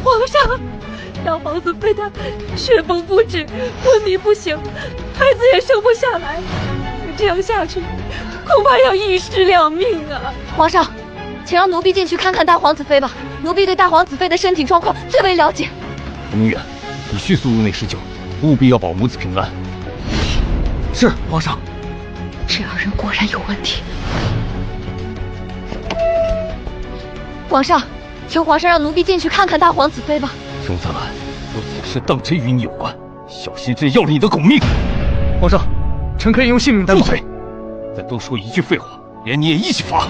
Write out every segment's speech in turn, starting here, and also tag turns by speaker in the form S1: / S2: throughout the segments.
S1: 皇上，大皇子妃她血崩不止，昏迷不醒，孩子也生不下来，这样下去，恐怕要一尸两命啊！
S2: 皇上，请让奴婢进去看看大皇子妃吧，奴婢对大皇子妃的身体状况最为了解。
S3: 冯明远，你迅速入内施救，务必要保母子平安。
S4: 是皇上。
S2: 这二人果然有问题。皇上，求皇上让奴婢进去看看大皇子妃吧。
S3: 荣泽兰，若此事当真与你有关，小心朕要了你的狗命！
S4: 皇上，臣可以用性命担保。
S3: 住嘴！再多说一句废话，连你也一起罚。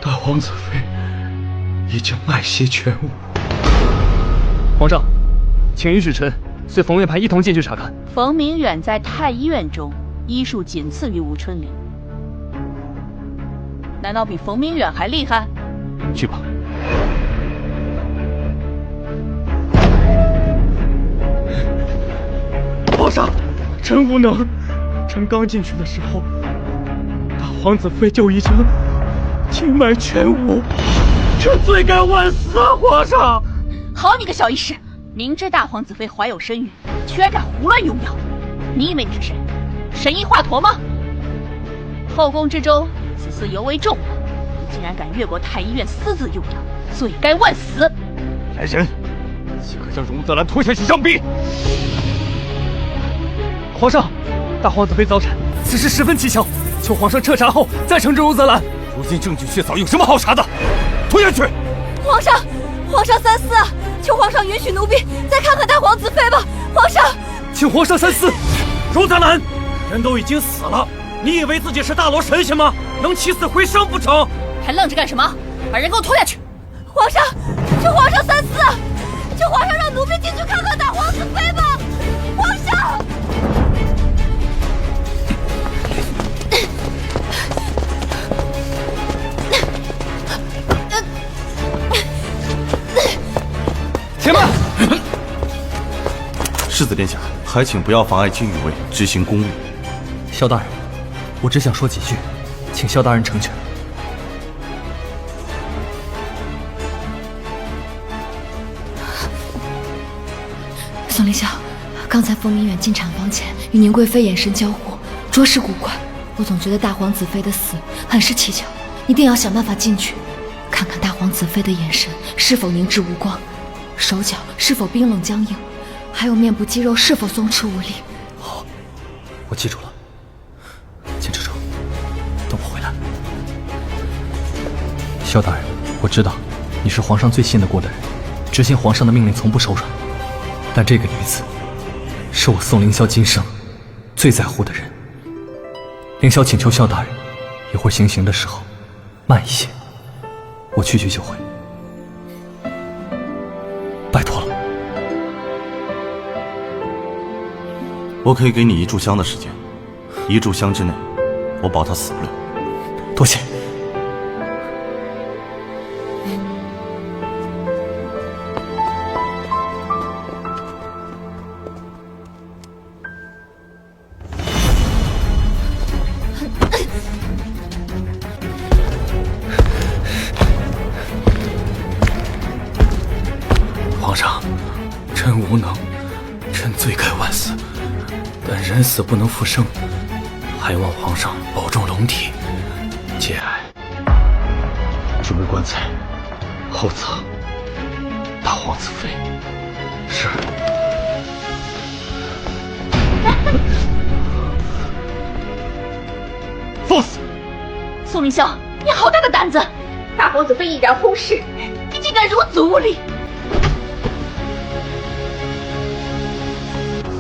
S4: 大皇子妃已经脉息全无。
S5: 皇上，请允许臣随冯院派一同进去查看。
S1: 冯明远在太医院中医术仅次于吴春林，难道比冯明远还厉害？
S3: 去吧。
S4: 皇上，臣无能。臣刚进去的时候，大皇子妃就已经经脉全无，臣罪该万死啊！皇上，
S1: 好你个小医师，明知大皇子妃怀有身孕，却敢胡乱用药，你以为你是谁？神医华佗吗？后宫之中，此事尤为重大，你竟然敢越过太医院私自用药，罪该万死！
S3: 来人，即刻将荣泽兰拖下去杖毙！
S5: 皇上，大皇子妃早产，此事十分蹊跷，求皇上彻查后再惩治荣泽兰。
S3: 如今证据确凿，有什么好查的？拖下去！
S2: 皇上三思啊！求皇上允许奴婢再看看大皇子妃吧。皇上，
S5: 请皇上三思。
S4: 荣泽兰，人都已经死了，你以为自己是大罗神仙吗？能起死回生不成？
S1: 还愣着干什么？把人给我拖下去！
S2: 皇上，求皇上三思啊！求皇上让奴婢进去看看大皇子妃吧。皇上。
S5: 且慢！
S6: 世子殿下，还请不要妨碍金羽卫执行公务。
S5: 萧大人，我只想说几句，请萧大人成全。
S2: 宋凌霄，刚才冯明远进产房前与宁贵妃眼神交互，着实古怪。我总觉得大皇子妃的死很是蹊跷，一定要想办法进去，看看大皇子妃的眼神是否凝滞无光，手脚是否冰冷僵硬，还有面部肌肉是否松弛无力。
S5: 好，我记住了。金蜘蛛，等我回来。萧大人，我知道你是皇上最信得过的人，执行皇上的命令从不手软。但这个女子，是我宋凌霄今生最在乎的人。凌霄请求萧大人，一会儿行刑的时候慢一些，我去就回。拜托了。
S6: 我可以给你1炷香的时间，1炷香之内，我保他死不了。
S5: 多谢。
S4: 皇上，臣无能，臣罪该万死。但人死不能复生，还望皇上保重龙体，节哀。
S3: 准备棺材，后葬大皇子妃。是。放肆！
S1: 宋凌霄，你好大的胆子！大皇子妃已然轰逝，你竟敢如此无礼！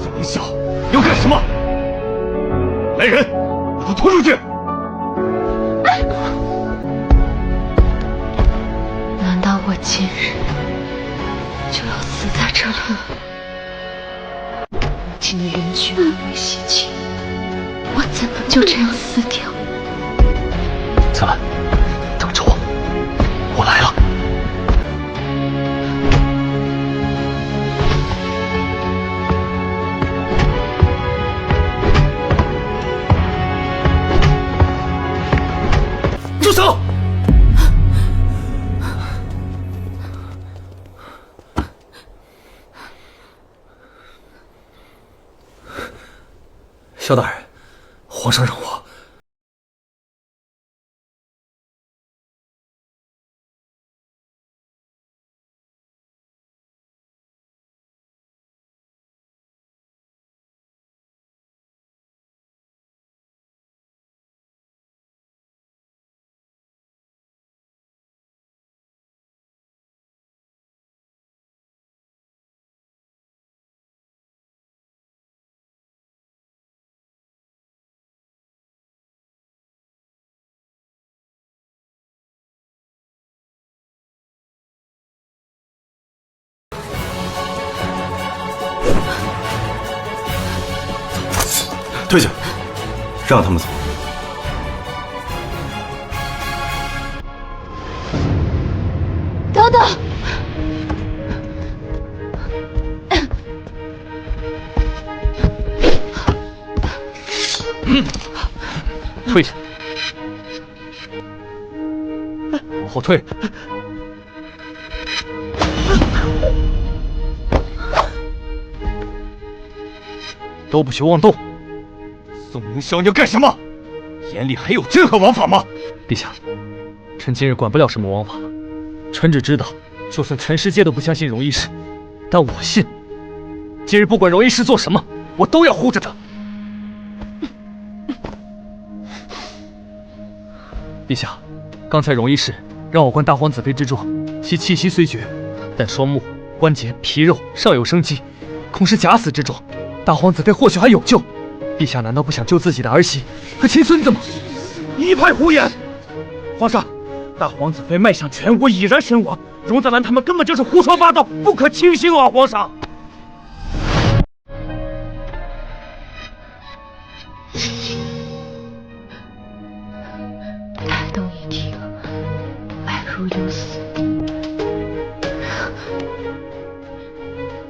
S3: 宋凌霄，你要干什么？来人，把他拖出去！
S2: 难道我今日就要死在这里了？母亲的人群安危喜庆，我就这样死掉。
S5: 泽兰，等着我，我来了。住手！萧大人，皇上让我。
S6: 退下，让他们走。
S2: 等等，
S5: 退下，往后退。都不许妄动！
S4: 宋凌霄，你要干什么？眼里还有朕和王法吗？
S5: 陛下，臣今日管不了什么王法，臣只知道，就算全世界都不相信荣一氏，但我信。今日不管荣一氏做什么，我都要护着他。陛下，刚才荣一氏让我观大皇子妃之状，其气息虽绝，但双目、关节、皮肉尚有生机，恐是假死之状。大皇子妃或许还有救。陛下难道不想救自己的儿媳和亲孙子吗？
S4: 一派胡言！皇上，大皇子妃脉象全无，已然身亡。荣泽兰他们根本就是胡说八道，不可轻信啊！皇上。
S2: 台灯一停，宛如有死，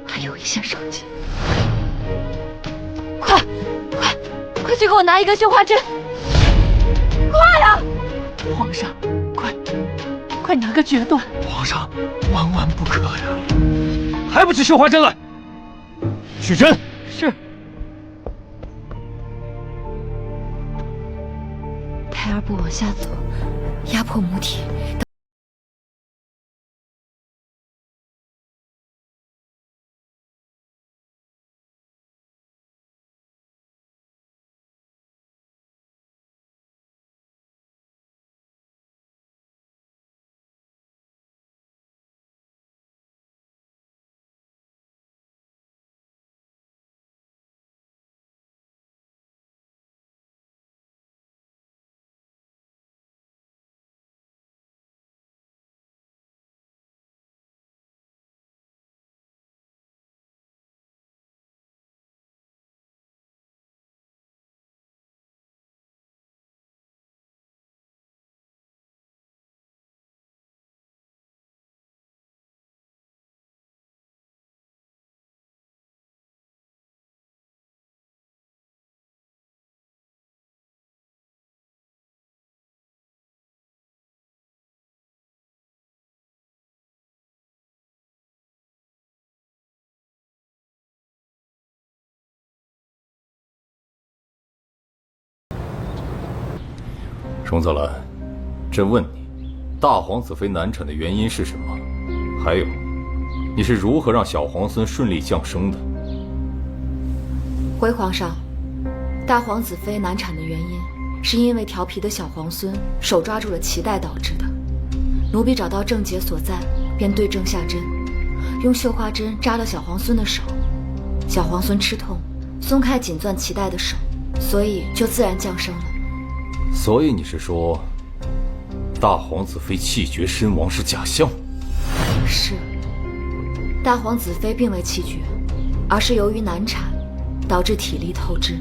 S2: 还有一线生机。快去给我拿一根绣花针！快呀！
S1: 皇上，快拿个决断！
S4: 皇上，万万不可呀！还不去绣花针来？取针。
S1: 是。
S2: 胎儿不往下走，压迫母体。
S3: 荣泽兰，朕问你，大皇子妃难产的原因是什么？还有，你是如何让小皇孙顺利降生的？
S2: 回皇上，大皇子妃难产的原因是因为调皮的小皇孙手抓住了脐带导致的。奴婢找到症结所在，便对症下针，用绣花针扎了小皇孙的手。小皇孙吃痛，松开紧攥脐带的手，所以就自然降生了。
S3: 所以你是说，大皇子妃气绝身亡是假象？
S2: 是，大皇子妃并未气绝，而是由于难产，导致体力透支，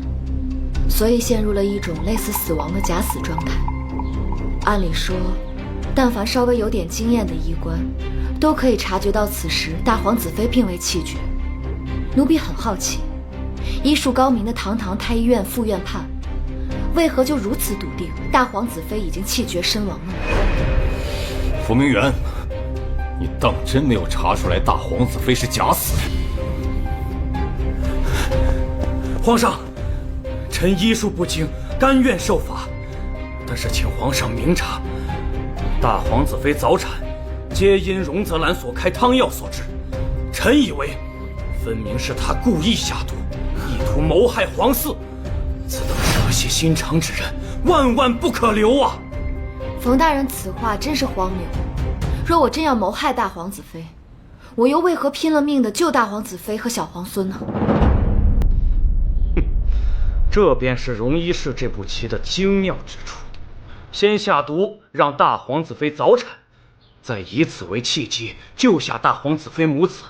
S2: 所所以陷入了一种类似死亡的假死状态。按理说，但凡稍微有点经验的医官，都可以察觉到此时大皇子妃并未气绝。奴婢很好奇，医术高明的堂堂太医院副院判，为何就如此笃定大皇子妃已经气绝身亡了呢？
S3: 伏明远，你当真没有查出来大皇子妃是假死？
S4: 皇上，臣医术不精，甘愿受罚，但是请皇上明察，大皇子妃早产，皆因荣泽兰所开汤药所致。臣以为，分明是他故意下毒，意图谋害皇嗣。此等蛇蝎心肠之人，万万不可留啊！
S2: 冯大人此话真是荒谬。若我真要谋害大皇子妃，我又为何拼了命的救大皇子妃和小皇孙呢？
S4: 这便是荣医师这步棋的精妙之处。先下毒让大皇子妃早产，再以此为契机救下大皇子妃母子，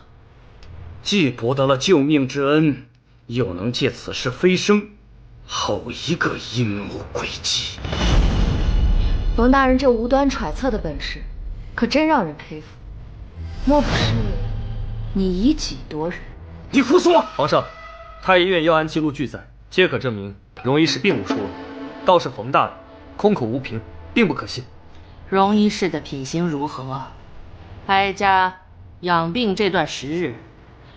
S4: 既博得了救命之恩，又能借此事飞升，好一个阴谋诡计！
S2: 冯大人这无端揣测的本事，可真让人佩服。莫不是你以己夺人？
S4: 你胡说！
S5: 皇上，太医院药案记录俱在，皆可证明荣医师并无疏漏，倒是冯大人空口无凭，并不可信。
S7: 荣医师的品行如何？哀家养病这段时日，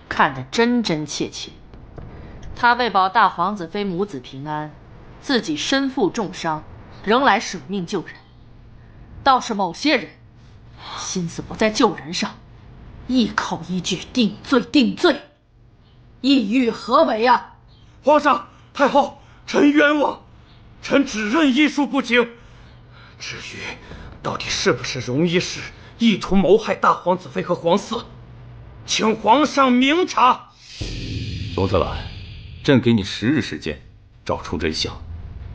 S7: 看得真真切切。他为保大皇子妃母子平安，自己身负重伤，仍来舍命救人。倒是某些人，心思不在救人上，一口一句定罪定罪，意欲何为啊？
S4: 皇上，太后，臣冤枉，臣只认医术不精。至于到底是不是荣医师意图谋害大皇子妃和皇嗣，请皇上明察。
S3: 荣泽兰，朕给你10日时间，找出真相。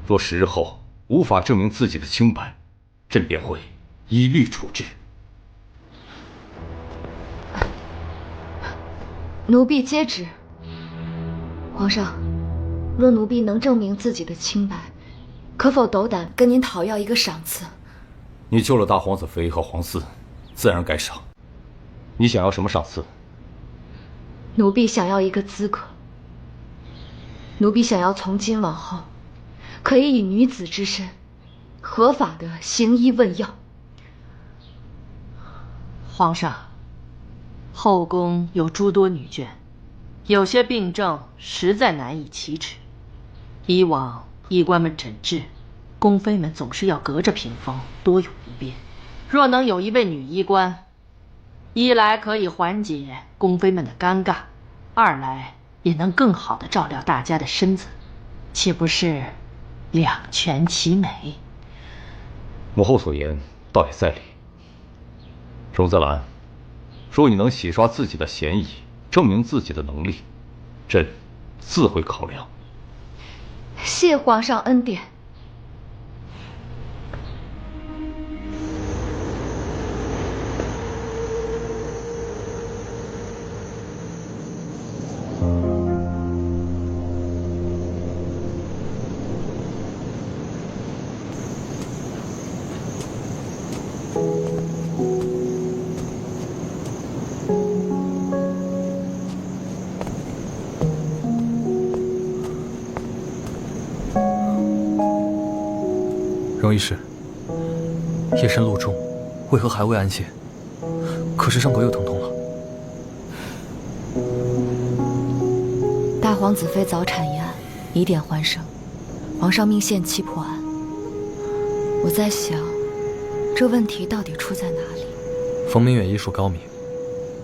S3: 若10日后无法证明自己的清白，朕便会依律处置。
S2: 奴婢接旨。皇上，若奴婢能证明自己的清白，可否斗胆跟您讨要一个赏赐？
S3: 你救了大皇子妃和皇嗣，自然该赏。你想要什么赏赐？
S2: 奴婢想要一个资格。奴婢想要从今往后，可以以女子之身，合法的行医问药。
S7: 皇上，后宫有诸多女眷，有些病症实在难以启齿。以往医官们诊治，宫妃们总是要隔着屏风，多有不便。若能有一位女医官，一来可以缓解宫妃们的尴尬，二来也能更好地照料大家的身子，岂不是两全其美？
S3: 母后所言倒也在理。荣泽兰，若你能洗刷自己的嫌疑，证明自己的能力，朕自会考量。
S2: 谢皇上恩典。
S5: 荣医师，夜深路重，为何还未安歇？可是伤口又疼痛了。
S2: 大皇子妃早产一案，疑点环生，皇上命限期破案。我在想，这问题到底出在哪里？
S5: 冯明远医术高明，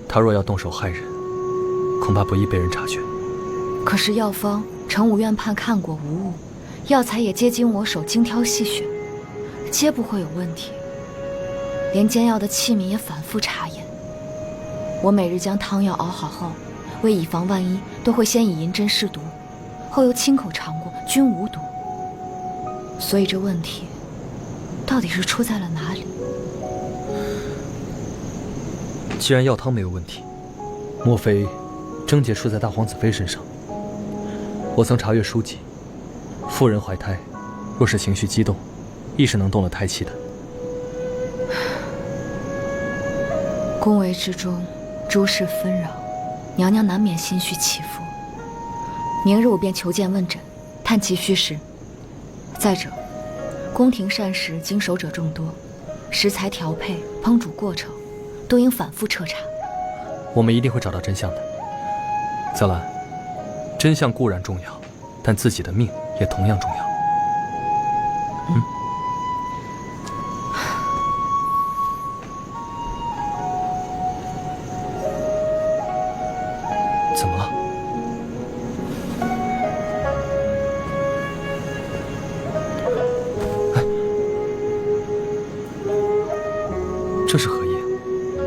S5: 他若要动手害人，恐怕不易被人察觉。
S2: 可是药方，承武院判看过无误，药材也皆经我手精挑细选，皆不会有问题。连煎药的器皿也反复查验。我每日将汤药熬好后，为以防万一，都会先以银针试毒，后又亲口尝过，均无毒。所以这问题到底是出在了哪里？
S5: 既然药汤没有问题，莫非症结出在大皇子妃身上？我曾查阅书籍，妇人怀胎，若是情绪激动，亦是能动了胎气的。
S2: 宫闱之中，诸事纷扰，娘娘难免心绪起伏。明日我便求见问诊，探其虚实。再者，宫廷膳食经手者众多，食材调配、烹煮过程都应反复彻查。
S5: 我们一定会找到真相的。泽兰，真相固然重要，但自己的命也同样重要。怎么了？这是何意？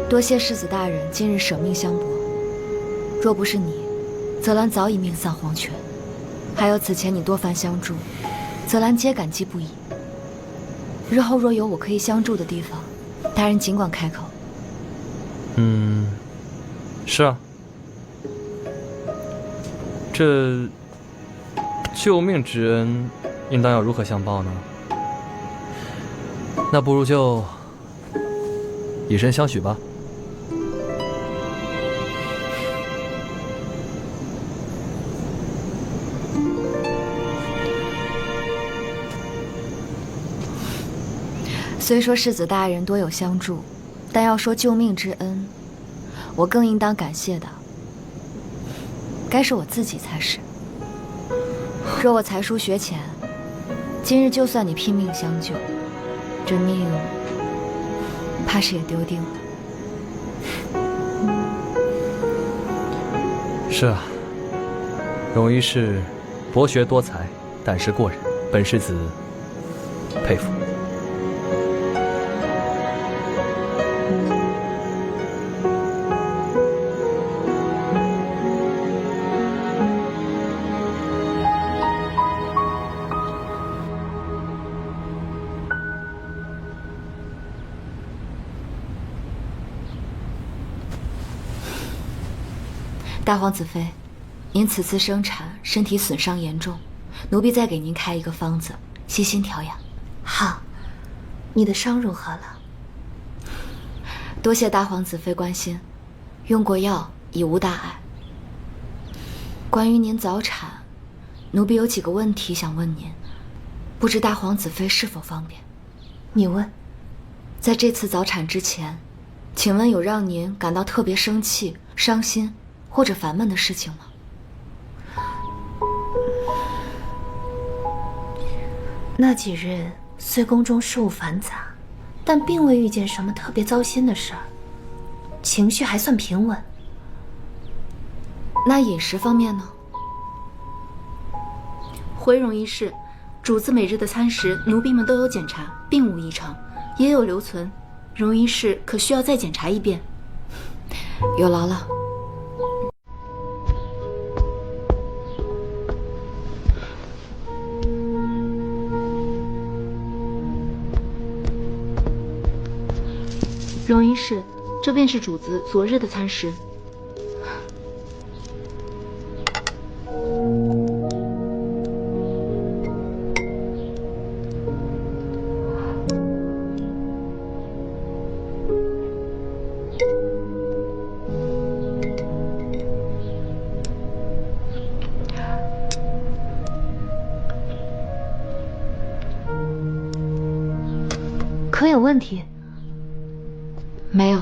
S2: 多谢世子大人今日舍命相搏，若不是你，泽兰早已命丧黄泉。还有此前你多番相助，泽兰皆感激不已。日后若有我可以相助的地方，大人尽管开口。
S5: 是啊，这救命之恩，应当要如何相报呢？那不如就以身相许吧。
S2: 虽说世子大人多有相助，但要说救命之恩，我更应当感谢的，该是我自己才是。若我才疏学浅，今日就算你拼命相救，这命怕是也丢定了。
S5: 是啊，容医师博学多才，胆识过人，本世子佩服。
S2: 大皇子妃，您此次生产身体损伤严重，奴婢再给您开一个方子，悉心调养。
S8: 好，你的伤如何了？
S2: 多谢大皇子妃关心，用过药，已无大碍。关于您早产，奴婢有几个问题想问您，不知大皇子妃是否方便？
S8: 你问。
S2: 在这次早产之前，请问有让您感到特别生气、伤心或者烦闷的事情吗？
S8: 那几日虽宫中事务繁杂，但并未遇见什么特别糟心的事儿，情绪还算平稳。
S2: 那饮食方面呢？
S9: 回容医师，主子每日的餐食，奴婢们都有检查，并无异常，也有留存。容医师可需要再检查一遍。
S2: 有劳了。
S9: 容医师，这便是主子昨日的餐食。
S8: 可有问题？
S2: 没有。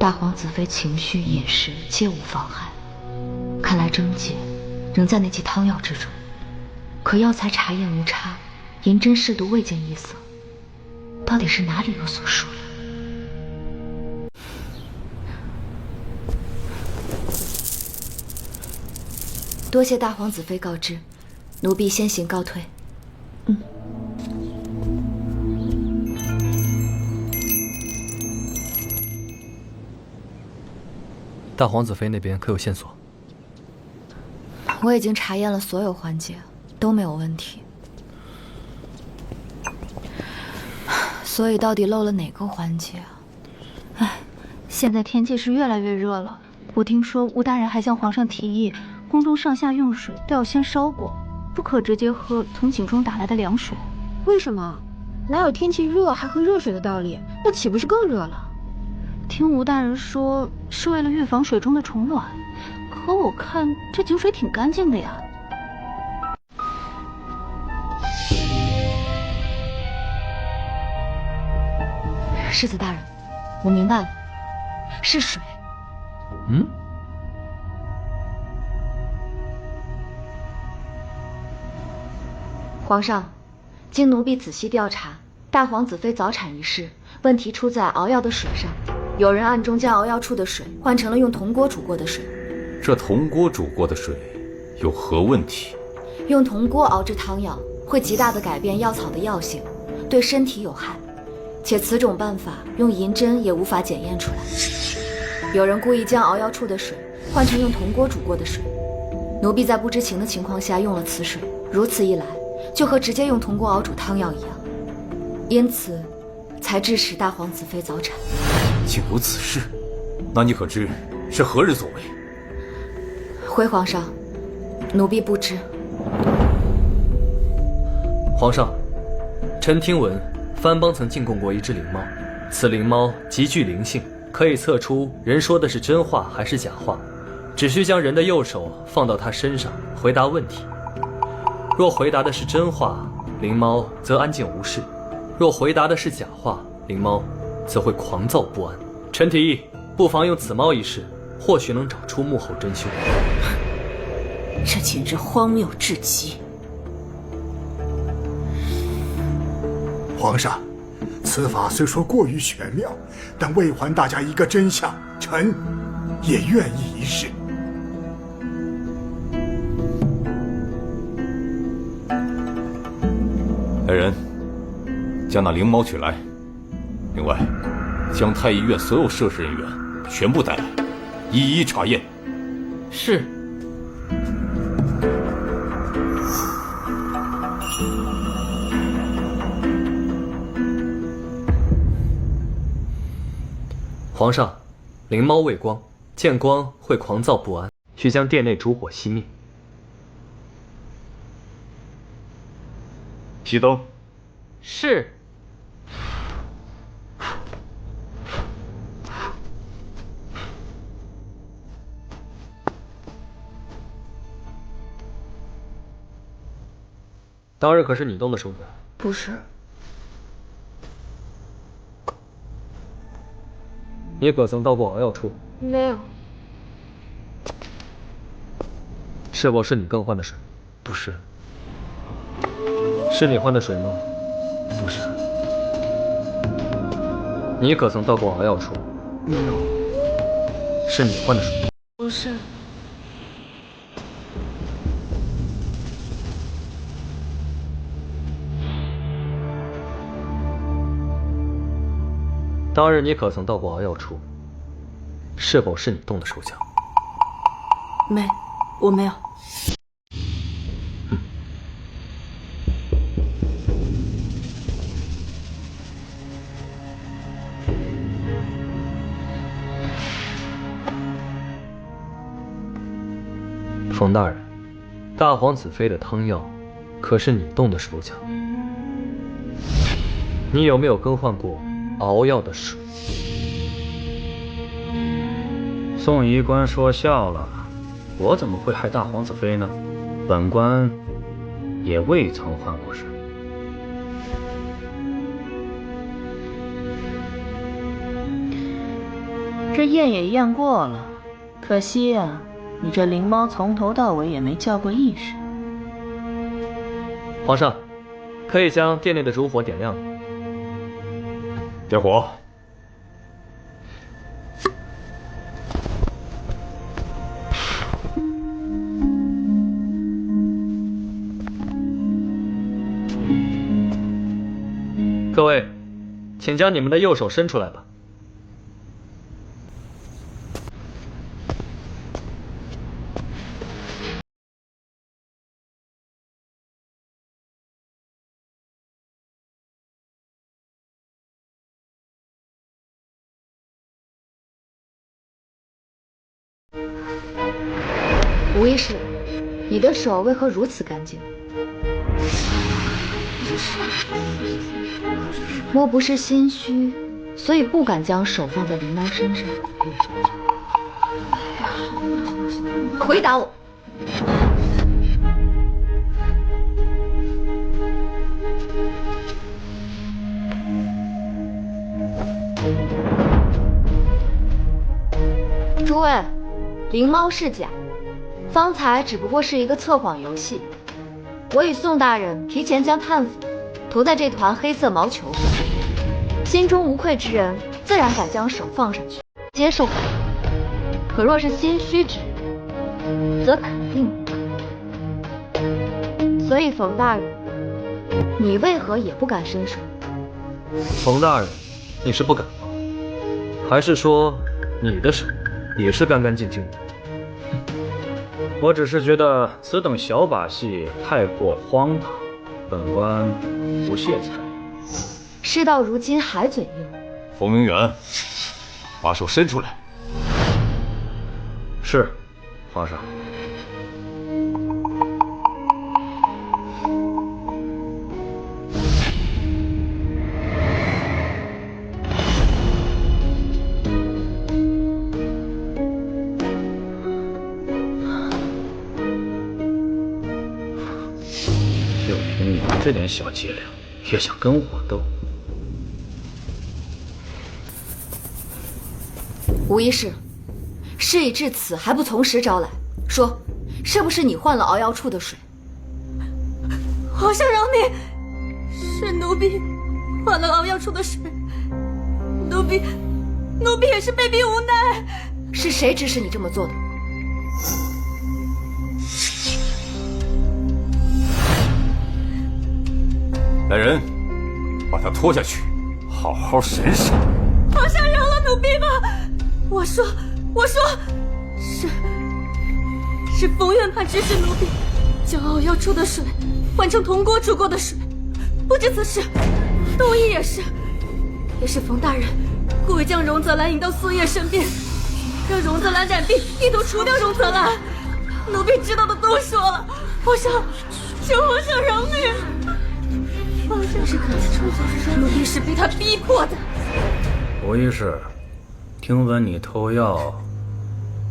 S2: 大皇子妃情绪、饮食皆无妨害，看来症结仍在那剂汤药之中。可药材查验无差，银针试毒未见异色，到底是哪里有所疏了？多谢大皇子妃告知，奴婢先行告退。
S5: 大皇子妃那边可有线索？
S2: 我已经查验了所有环节，都没有问题。所以到底漏了哪个环节啊？
S9: 唉，现在天气是越来越热了。我听说吴大人还向皇上提议，宫中上下用水都要先烧过，不可直接喝从井中打来的凉水。
S10: 为什么？哪有天气热还喝热水的道理？那岂不是更热了？
S9: 听吴大人说是为了预防水中的虫卵，可我看这井水挺干净的呀。
S2: 世子大人，我明白了，是水。
S5: 嗯？
S2: 皇上，经奴婢仔细调查，大皇子妃早产一事，问题出在熬药的水上。有人暗中将熬药处的水换成了用铜锅煮过的水。
S3: 这铜锅煮过的水有何问题？
S2: 用铜锅熬制汤药，会极大地改变药草的药性，对身体有害。且此种办法用银针也无法检验出来。有人故意将熬药处的水换成用铜锅煮过的水，奴婢在不知情的情况下用了此水，如此一来，就和直接用铜锅熬煮汤药一样，因此才致使大皇子妃早产。
S3: 竟有此事？那你可知是何人所为？
S2: 回皇上，奴婢不知。
S5: 皇上，臣听闻藩邦曾进贡过一只灵猫，此灵猫极具灵性，可以测出人说的是真话还是假话，只需将人的右手放到它身上回答问题。若回答的是真话，灵猫则安静无事；若回答的是假话，灵猫则会狂躁不安。臣提议，不妨用此猫一试，或许能找出幕后真凶。
S1: 这简直荒谬至极！
S11: 皇上，此法虽说过于玄妙，但为还大家一个真相，臣也愿意一试。
S3: 来人，将那灵猫取来。另外，将太医院所有涉事人员全部带来，一一查验。
S5: 是。皇上，灵猫畏光，见光会狂躁不安，需将殿内烛火熄灭。
S3: 熄灯。
S5: 是。当日可是你动的手脚？
S10: 不是。
S5: 你可曾到过熬药处？
S10: 没有。
S5: 是否是你更换的水？
S4: 不是。
S5: 是你换的水吗？
S4: 不是。
S5: 你可曾到过熬药处？
S4: 没有。
S5: 是你换的水？
S10: 不是。
S5: 当日你可曾到过熬药处？是否是你动的手脚？
S10: 没，我没有。
S5: 冯大人，大皇子妃的汤药可是你动的手脚？你有没有更换过熬药的水？
S4: 宋医官说笑了，我怎么会害大皇子妃呢？本官也未曾换过水。
S1: 这验也验过了，可惜啊，你这灵猫从头到尾也没叫过一声。
S5: 皇上，可以将殿内的烛火点亮。
S3: 点火。
S5: 各位，请将你们的右手伸出来吧。
S2: 吴医师，你的手为何如此干净？莫不是心虚，所以不敢将手放在灵猫身上？回答我！诸位，灵猫是假，方才只不过是一个测谎游戏。我与宋大人提前将炭粉涂在这团黑色毛球上，心中无愧之人自然敢将手放上去，接受反应。可若是心虚之人，则肯定不。所以冯大人，你为何也不敢伸手？
S5: 冯大人，你是不敢吗？还是说你的手也是干干净净的？
S4: 我只是觉得此等小把戏太过荒唐，本官不屑参与。
S2: 事到如今还嘴硬。
S3: 冯明远，把手伸出来。
S4: 是，皇上。就凭你这点小伎俩，也想跟我斗？
S2: 吴医师，事已至此还不从实招来，说是不是你换了熬药处的水？
S9: 皇上饶命，是奴婢换了熬药处的水，奴婢也是被逼无奈。
S2: 是谁指使你这么做的？
S3: 来人，把他拖下去，好好审审。
S9: 皇上饶了奴婢吧！我说，是冯院判指使奴婢将熬药处的水换成铜锅煮过的水。不知此事，窦漪也是冯大人故意将荣泽兰引到苏叶身边，让荣泽兰染病，意图除掉荣泽兰。奴婢知道的都说了，皇上，求皇上饶命！皇上，奴婢是被他逼迫的。
S4: 吴医师，听闻你偷药，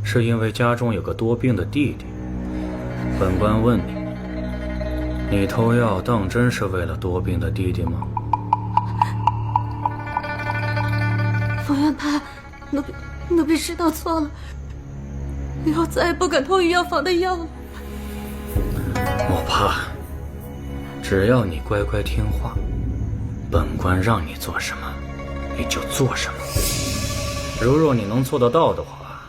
S4: 是因为家中有个多病的弟弟。本官问你，你偷药当真是为了多病的弟弟吗？
S9: 冯院判，奴婢知道错了，以后再也不敢偷御药房的药了。
S4: 莫怕，只要你乖乖听话，本官让你做什么，你就做什么。如若你能做得到的话，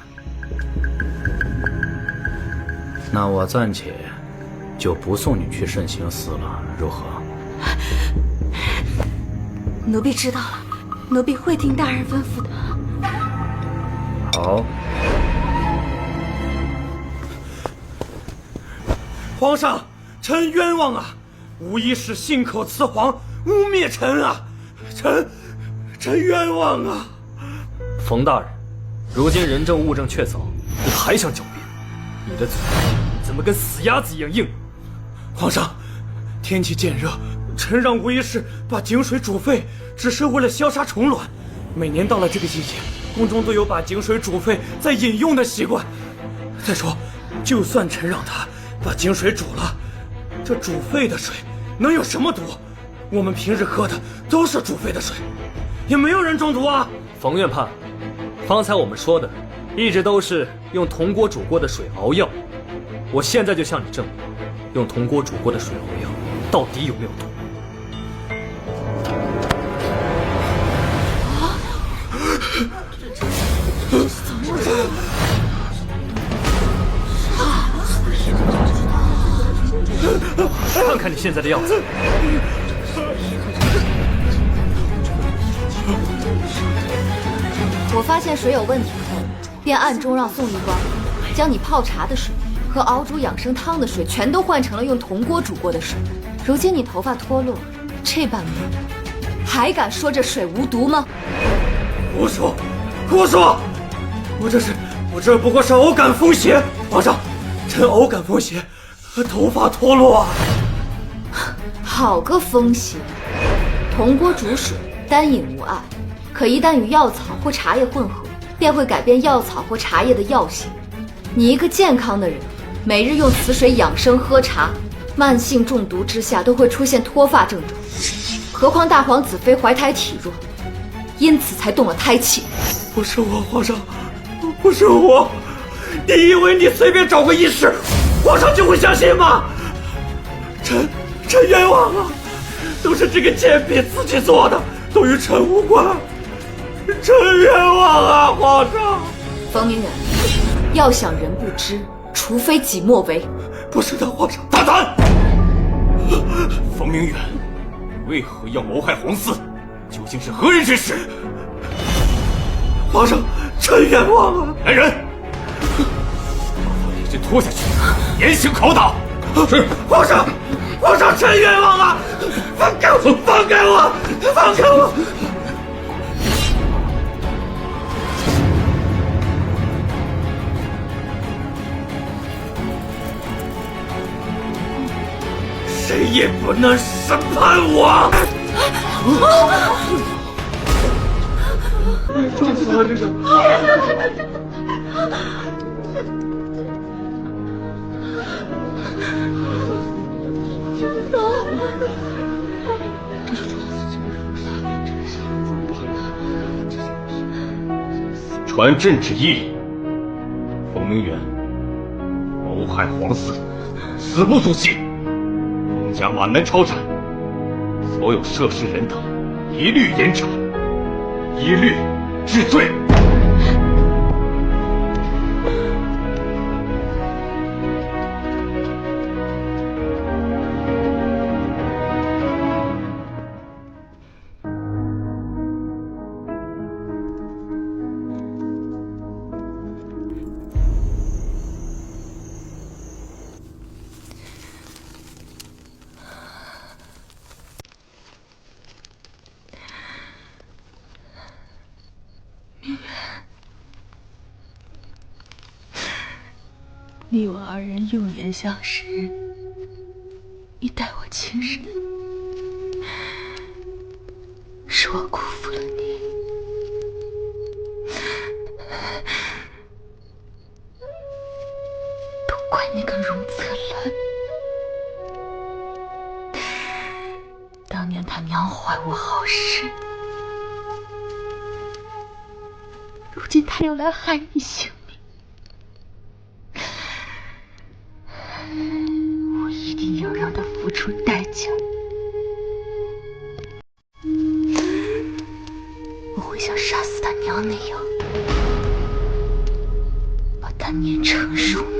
S4: 那我暂且就不送你去慎刑司了，如何？
S9: 奴婢知道了，奴婢会听大人吩咐的。
S4: 好。
S6: 皇上，臣冤枉啊！吴医师信口雌黄，污蔑臣啊！臣冤枉啊！
S5: 冯大人，如今人证物证确凿，你还想狡辩？你的嘴怎么跟死鸭子一样硬？
S6: 皇上，天气渐热，臣让吴医师把井水煮沸，只是为了消杀虫卵。每年到了这个季节，宫中都有把井水煮沸再饮用的习惯。再说，就算臣让他把井水煮了，这煮沸的水能有什么毒？我们平日喝的都是煮沸的水，也没有人中毒啊！
S5: 冯院判，方才我们说的一直都是用铜锅煮过的水熬药，我现在就向你证明，用铜锅煮过的水熬药到底有没有毒。看看你现在的样子。
S2: 我发现水有问题后，便暗中让宋医官将你泡茶的水和熬煮养生汤的水全都换成了用铜锅煮过的水。如今你头发脱落，这般模样，还敢说这水无毒吗？
S6: 胡说！我这不过是偶感风邪。皇上，臣偶感风邪，头发脱落。
S2: 好个风邪！铜锅煮水，单饮无碍，可一旦与药草或茶叶混合，便会改变药草或茶叶的药性。你一个健康的人，每日用此水养生喝茶，慢性中毒之下都会出现脱发症状。何况大皇子妃怀胎体弱，因此才动了胎气。
S6: 不是我，皇上，不是我。你以为你随便找个医师，皇上就会相信吗？臣冤枉啊！都是这个贱婢自己做的，都与臣无关。臣冤枉啊，皇上！
S2: 冯明远，要想人不知，除非己莫为。
S6: 不是的，皇上。大胆！
S3: 冯明远，为何要谋害皇嗣？究竟是何人之事？
S6: 皇上，臣冤枉啊！
S3: 来人，把他立即拖下去，严刑拷打。
S6: 是皇上，皇上，臣冤枉啊！放开我！放开我！放开我！谁也不能审判我！撞死了这个！
S3: 传朕旨意，冯明远谋害皇嗣，死不足惜。冯家皖南抄斩，所有涉事人等一律严查，一律治罪。
S1: 你我二人用眼相识，你待我情深，是我辜负了你。都怪那个荣泽兰，当年他娘怀我好身，如今他又来害你性命。我一定要让他付出代价。我会像杀死他娘那样，把他碾成肉泥。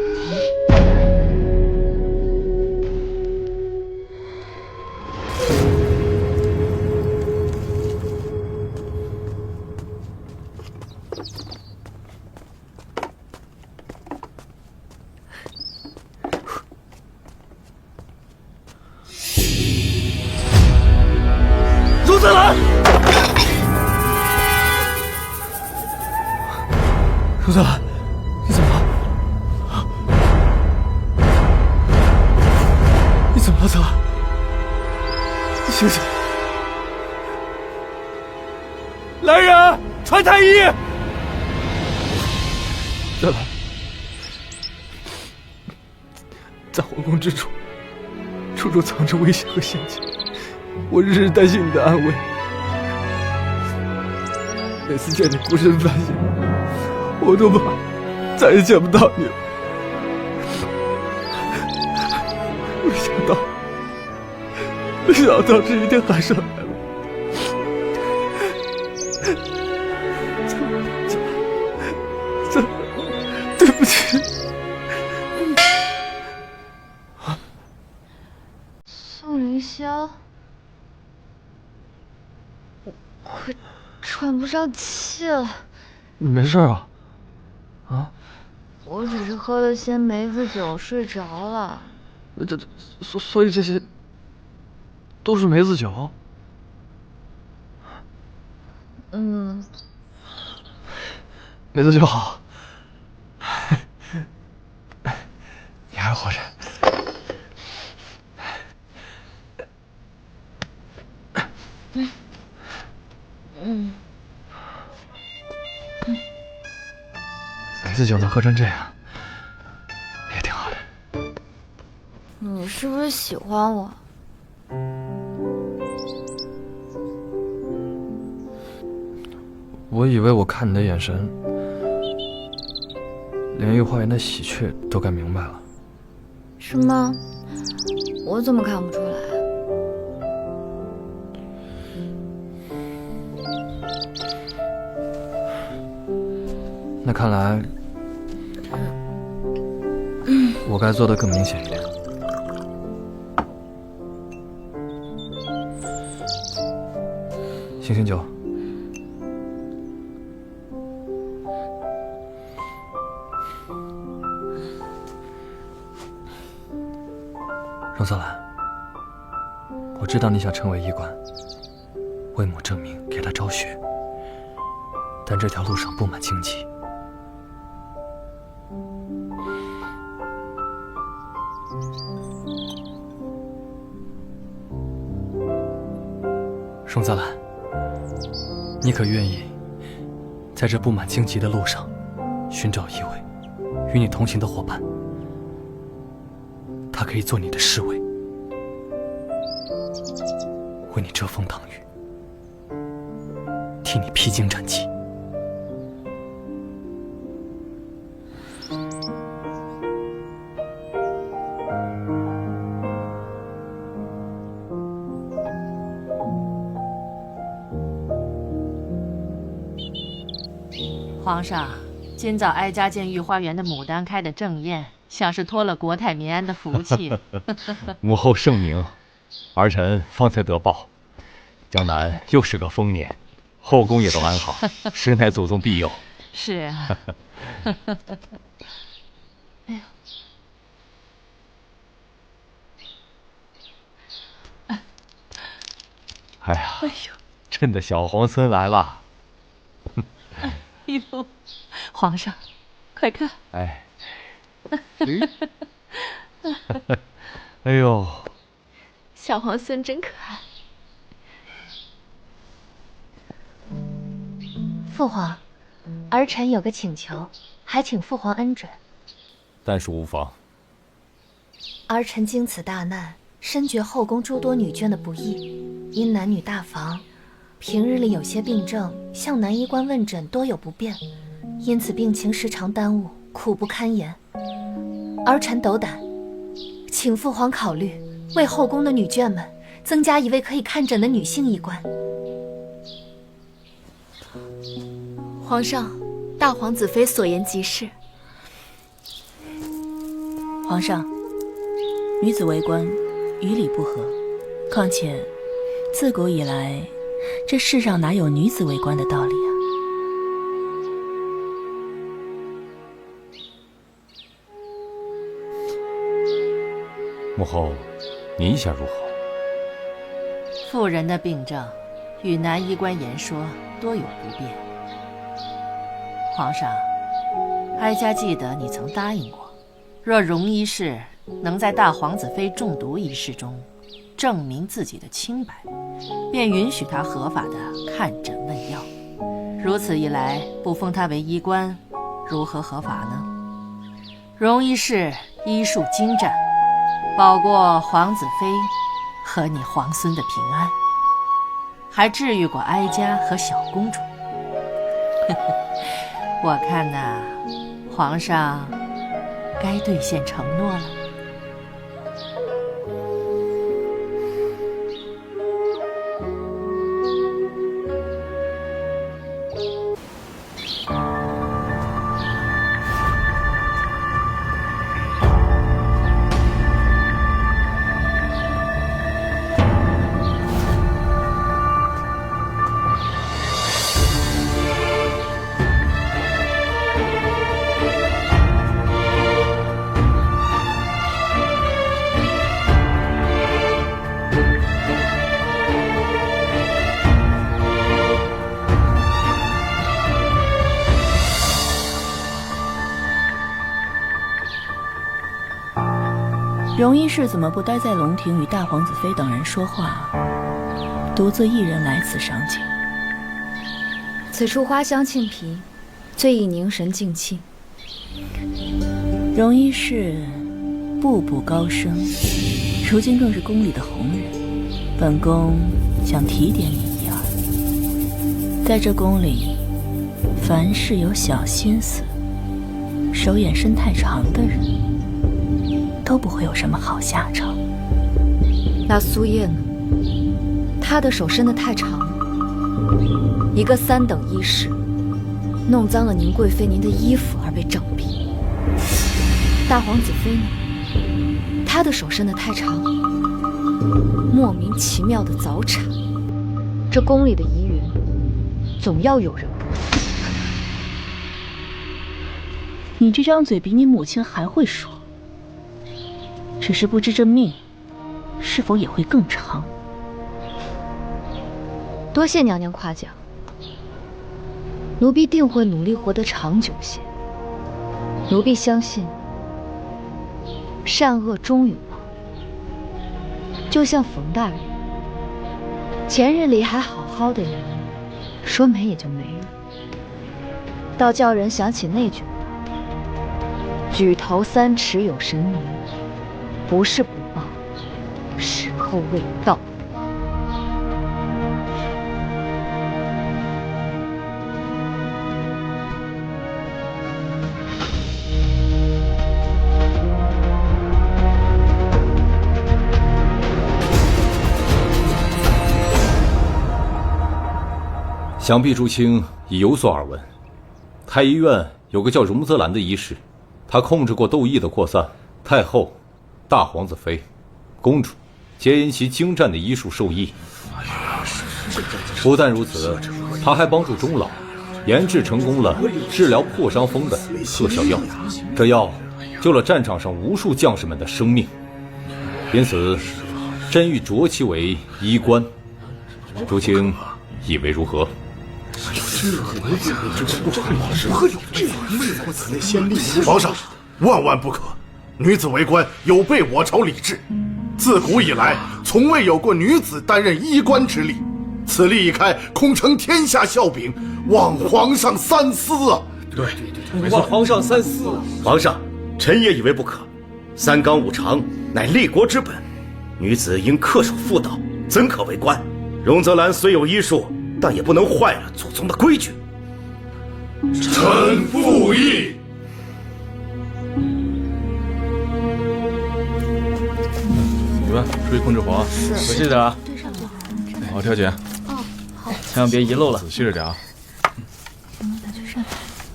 S6: 荣泽兰，荣泽兰，你怎么了？你怎么了，泽兰？你醒醒！来人，传太医！泽兰，在皇宫之处，处处藏着危险和陷阱。我日日担心你的安危，每次见你孤身犯险，我都怕再也见不到你了。没想到这一天还是来了。对不起。
S10: 宋凌霄。快喘不上气了。
S6: 你没事啊？啊？
S10: 我只是喝了些梅子酒睡着了。
S6: 所以这些都是梅子酒？
S10: 嗯。
S6: 梅子酒好。
S5: 还活着。3次酒能喝成这样，也挺好的。
S2: 你是不是喜欢我？
S5: 我以为我看你的眼神，连御花园的喜鹊都该明白了。
S2: 是吗？我怎么看不出来？
S5: 那看来，我该做得更明显一点。醒酒。荣泽兰，我知道你想成为医官，为母正名，给他昭雪，但这条路上布满荆棘。荣泽兰，你可愿意在这布满荆棘的路上寻找一位与你同行的伙伴？他可以做你的侍卫，为你遮风挡雨，替你披荆斩棘。
S7: 皇上，今早哀家见御花园的牡丹开得正艳，像是托了国泰民安的福气。
S3: 母后圣明，儿臣方才得报，江南又是个丰年，后宫也都安好，实乃祖宗庇佑。
S7: 是啊。哎呦！
S3: 哎呀，朕的小皇孙来了。
S7: 哎呦，皇上，快看！
S3: 哎，哎呦，
S8: 小皇孙真可爱。父皇，儿臣有个请求，还请父皇恩准。
S3: 但是无妨。
S8: 儿臣经此大难，深觉后宫诸多女眷的不易，因男女大防，平日里有些病症，向男医官问诊多有不便，因此病情时常耽误，苦不堪言。儿臣斗胆，请父皇考虑为后宫的女眷们增加一位可以看诊的女性医官。
S2: 皇上，大皇子妃所言极是。
S12: 皇上，女子为官，与理不合。况且，自古以来，这世上哪有女子为官的道理啊？
S3: 母后，您意下如何？
S7: 妇人的病症，与男医官言说多有不便。皇上，哀家记得你曾答应过，若荣医士能在大皇子妃中毒一事中证明自己的清白，便允许他合法的看诊问药。如此一来，不封他为医官，如何合法呢？荣医士医术精湛，保过皇子妃和你皇孙的平安，还治愈过哀家和小公主。我看呐，皇上该兑现承诺了。
S12: 荣一氏怎么不待在龙庭与大皇子妃等人说话，独自一人来此赏景？
S2: 此处花香沁脾，最宜凝神静气。
S12: 荣一氏步步高升，如今更是宫里的红人。本宫想提点你一二，在这宫里，凡是有小心思、手眼伸太长的人，都不会有什么好下场。
S2: 那苏叶呢？她的手伸得太长了，一个3等医士，弄脏了宁贵妃您的衣服而被杖毙。大皇子妃呢？她的手伸得太长，莫名其妙的早产。这宫里的疑云，总要有人不服。
S12: 你这张嘴比你母亲还会说，只是不知这命是否也会更长。
S2: 多谢娘娘夸奖，奴婢定会努力活得长久些。奴婢相信，善恶终有报。就像冯大人，前日里还好好的人，说没也就没了，倒叫人想起那句话：举头3尺有神明，不是不报，时候未到。
S3: 想必朱清已有所耳闻，太医院有个叫荣泽兰的医师，他控制过窦异的扩散，太后、大皇子妃、公主皆因其精湛的医术受益。不但如此，他还帮助钟老研制成功了治疗破伤风的特效药，这药救了战场上无数将士们的生命。因此，朕欲擢其为医官。朱清以为如何？
S11: 皇上，万万不可！女子为官有悖我朝礼制，自古以来从未有过女子担任医官之力。此例一开，恐成天下笑柄，望皇上三思啊！
S6: 对，望皇上三思。
S13: 皇上，臣也以为不可。3纲5常乃立国之本，女子应恪守妇道，怎可为官？荣泽兰虽有医术，但也不能坏了祖宗的规矩。
S11: 臣附议。
S5: 你们注意控制火，
S10: 是，
S5: 仔细点啊，好好调节。
S10: 哦，好，
S5: 千万别遗漏了，仔细着点啊。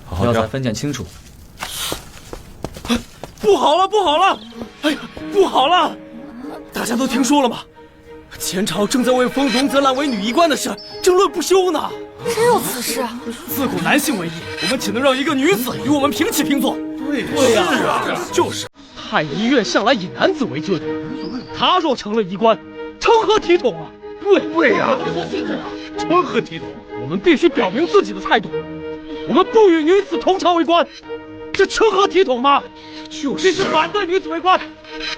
S5: 好好调，
S14: 分拣清楚。
S6: 不好了，不好了！哎呀，不好了！大家都听说了吗？前朝正在为封荣泽兰为女医官的事争论不休呢。
S9: 真有此事？
S6: 自古男性为医，我们岂能让一个女子与我们平起平坐？
S4: 对呀，就是。太医院向来以男子为尊，他若成了医官，成何体统啊？对呀，成何体统？我们必须表明自己的态度，我们不与女子同朝为官，这成何体统吗？就是反对女子为官，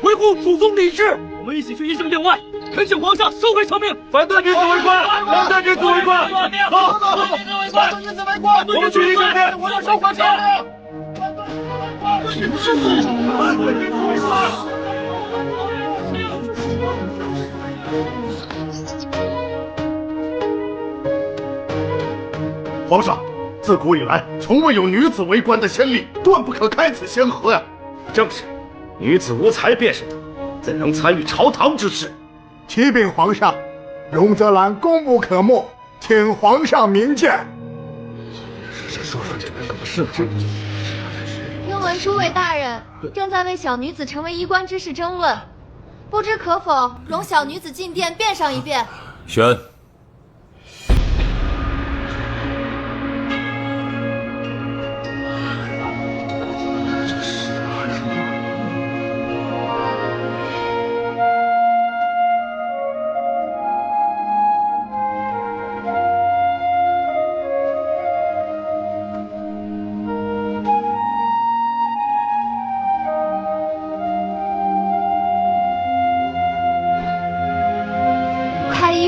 S4: 维护祖宗礼制。我们一起去医圣殿外，恳请皇上收回成命，反对女子为官，反对女子为官。好，反对女子为官，我们去医圣殿，我要收回成命。
S11: 皇上，自古以来从未有女子为官的先例，断不可开此先河呀！
S13: 正是，女子无才便是德，怎能参与朝堂之事？
S11: 启禀皇上，荣泽兰功不可没，请皇上明鉴。
S4: 说这个可是
S15: 听闻诸位大人正在为小女子成为医官之事争论，不知可否容小女子进殿辩上一辩？
S3: 选。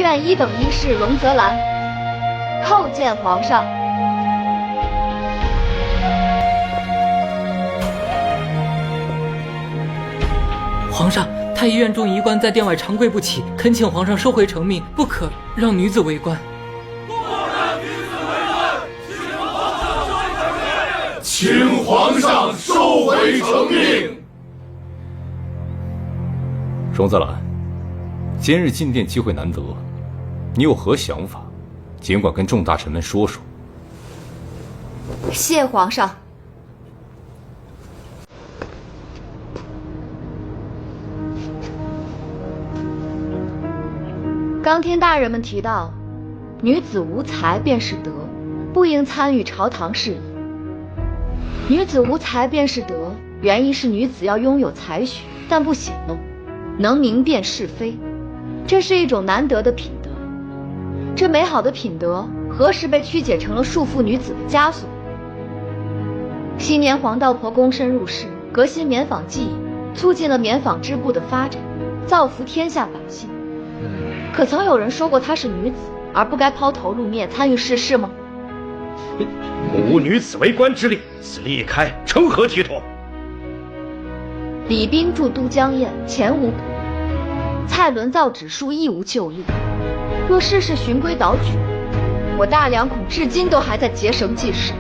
S15: 院1等医士荣泽兰叩见皇上。
S14: 皇上，太医院中医官在殿外长跪不起，恳请皇上收回成命，不可让女子为官。
S11: 请皇上收回成命。
S3: 荣泽兰，今日进殿机会难得，你有何想法？尽管跟众大臣们说说。
S15: 谢皇上。刚听大人们提到，女子无才便是德，不应参与朝堂事宜。女子无才便是德，原意是女子要拥有才学，但不显露，能明辨是非，这是一种难得的品德。这美好的品德，何时被曲解成了束缚女子的枷锁？昔年黄道婆躬身入仕，革新棉纺技艺，促进了棉纺织部的发展，造福天下百姓。可曾有人说过她是女子，而不该抛头露面参与世事吗？
S13: 无女子为官之力，此例一开，成何体统？
S15: 李冰驻都江堰，前无补；蔡伦造纸术，亦无就例。若世事循规蹈矩，我大梁恐至今都还在结绳记事。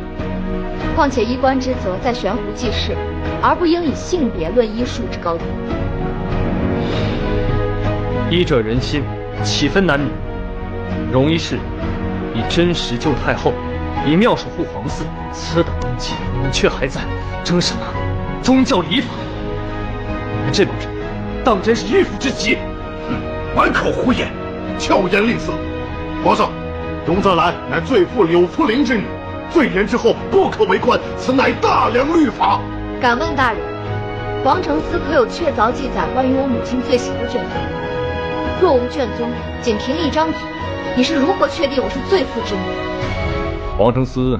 S15: 况且医官之责在悬壶济世，而不应以性别论医术之高低。
S4: 医者仁心，岂分男女？荣医士以真实救太后，以妙守护皇嗣，此等功绩，却还在争什么宗教礼法？你们这帮人，当真是迂腐之极！
S11: 满口胡言，巧言令色。皇上，荣泽兰乃罪妇柳福龄之女，罪人之后不可为官，此乃大梁律法。
S15: 敢问大人，皇城司可有确凿记载关于我母亲罪行的卷宗？若无卷宗，仅凭一张嘴，你是如何确定我是罪妇之女？
S3: 皇城司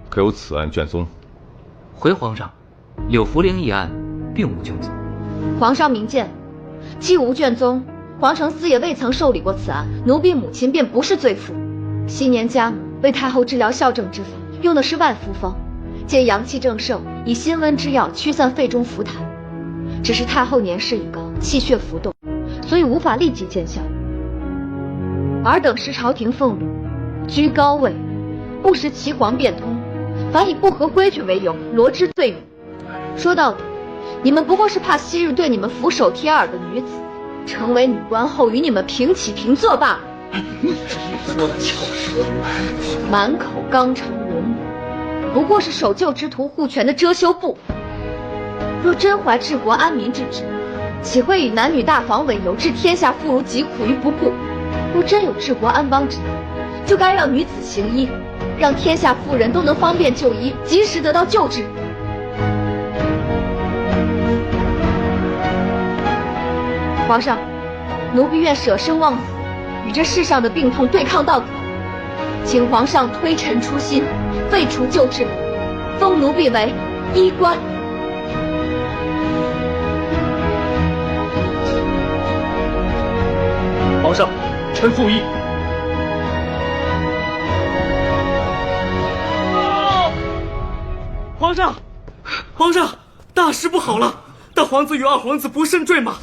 S3: 可有此案卷宗？
S14: 回皇上，柳福龄一案并无卷宗。
S15: 皇上明鉴，既无卷宗，皇城司也未曾受理过此案，奴婢母亲便不是罪妇。昔年家母为太后治疗校正之法，用的是万夫方，见阳气正盛，以辛温之药驱散肺中浮痰。只是太后年事已高，气血浮动，所以无法立即见效。尔等视朝廷俸禄，居高位，不识岐黄变通，反以不合规矩为由罗织罪名。说到底，你们不过是怕昔日对你们俯首帖耳的女子，成为女官后与你们平起平坐罢了。
S4: 说的巧舌如来，
S15: 满口纲常容母，不过是守旧之徒护权的遮羞布。若真怀治国安民之志，岂会以男女大防为由置天下妇孺疾苦于不顾？若真有治国安邦之意，就该让女子行医，让天下妇人都能方便就医，及时得到救治。皇上，奴婢愿舍生忘死，与这世上的病痛对抗到底。请皇上推陈出新，废除旧制，封奴婢为医官。
S4: 皇上，臣附议。
S6: 皇上，皇上，大事不好了！大皇子与二皇子不慎坠马，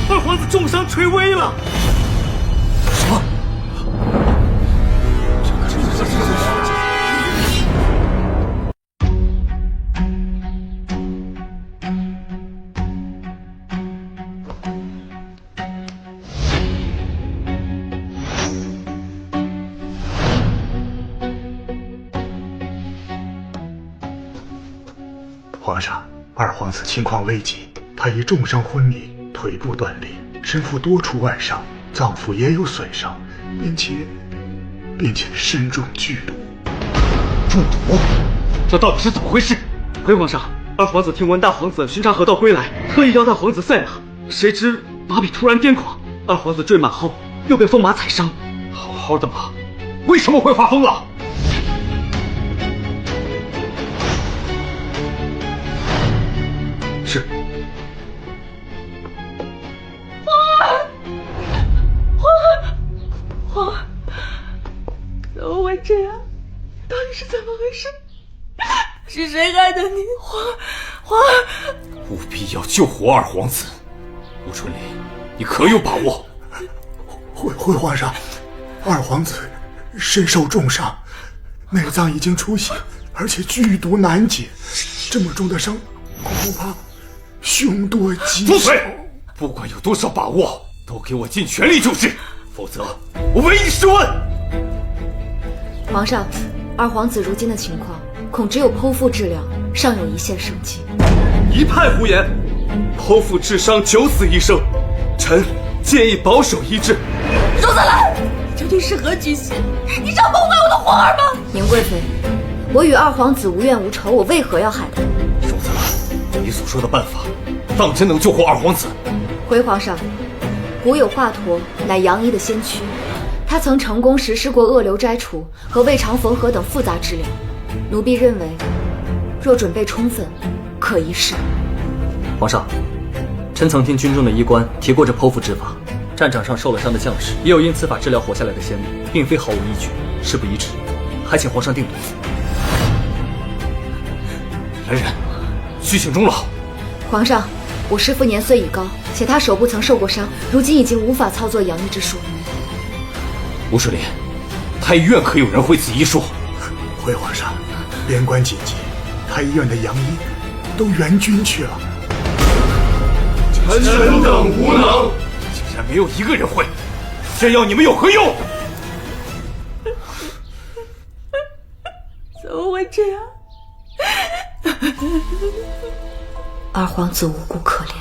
S6: 二皇子重伤垂危了。
S13: 什么？
S16: 皇上，二皇子情况危急，他已重伤昏迷，腿部断裂，身负多处外伤，脏腑也有损伤，并且身中剧毒。
S4: 中毒？这到底是怎么回事？回皇上，二皇子听闻大皇子巡查河道归来，特意邀大皇子赛马，谁知马匹突然癫狂，二皇子坠马后又被风马踩伤。好好的马，为什么会发疯了？是。
S9: 皇是怎么回事？是谁害的你？皇儿，
S6: 务必要救活二皇子。吴春林，你可有把握？
S16: 回皇上，二皇子身受重伤，内脏已经出血，而且剧毒难解。这么重的伤，恐怕凶多吉少。
S6: 住嘴！不管有多少把握，都给我尽全力救治，否则我唯你是问。
S8: 皇上，二皇子如今的情况，恐只有剖腹治疗，尚有一线生机。
S6: 一派胡言！剖腹治伤，九死一生，臣建议保守医治。
S9: 荣泽兰，究竟是何居心？你想谋害我的皇儿吗？
S8: 宁贵妃，我与二皇子无怨无仇，我为何要害他？
S6: 荣泽兰，你所说的办法，当真能救活二皇子？
S8: 回皇上，古有华佗，乃杨医的先驱，他曾成功实施过恶瘤摘除和胃肠缝合等复杂治疗。奴婢认为，若准备充分，可一试。
S5: 皇上，臣曾听军中的医官提过这剖腹治法，战场上受了伤的将士也有因此法治疗活下来的先例，并非毫无依据，事不宜迟，还请皇上定夺。
S6: 来人，去请钟老。
S8: 皇上，我师父年岁已高，且他手部曾受过伤，如今已经无法操作养医之术。
S6: 吴世林，太医院可有人会此医术？
S16: 回皇上，边关紧急，太医院的杨医都援军去了。
S6: 臣等无能，竟然没有一个人会，这要你们有何用？
S9: 怎么会这样？
S8: 二皇子无辜可怜，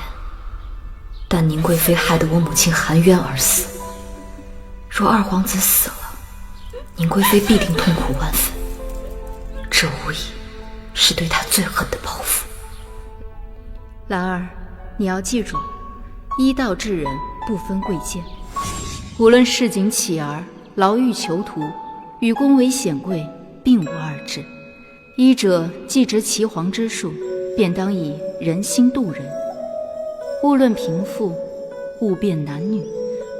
S8: 但宁贵妃害得我母亲含冤而死。若二皇子死了，宁贵妃必定痛苦万分，这无疑是对她最狠的报复。
S2: 兰儿，你要记住，医道治人不分贵贱，无论市井乞儿、牢狱囚徒，与宫闱显贵并无二致。医者既执岐黄之术，便当以人心度人。勿论贫富，勿辨男女，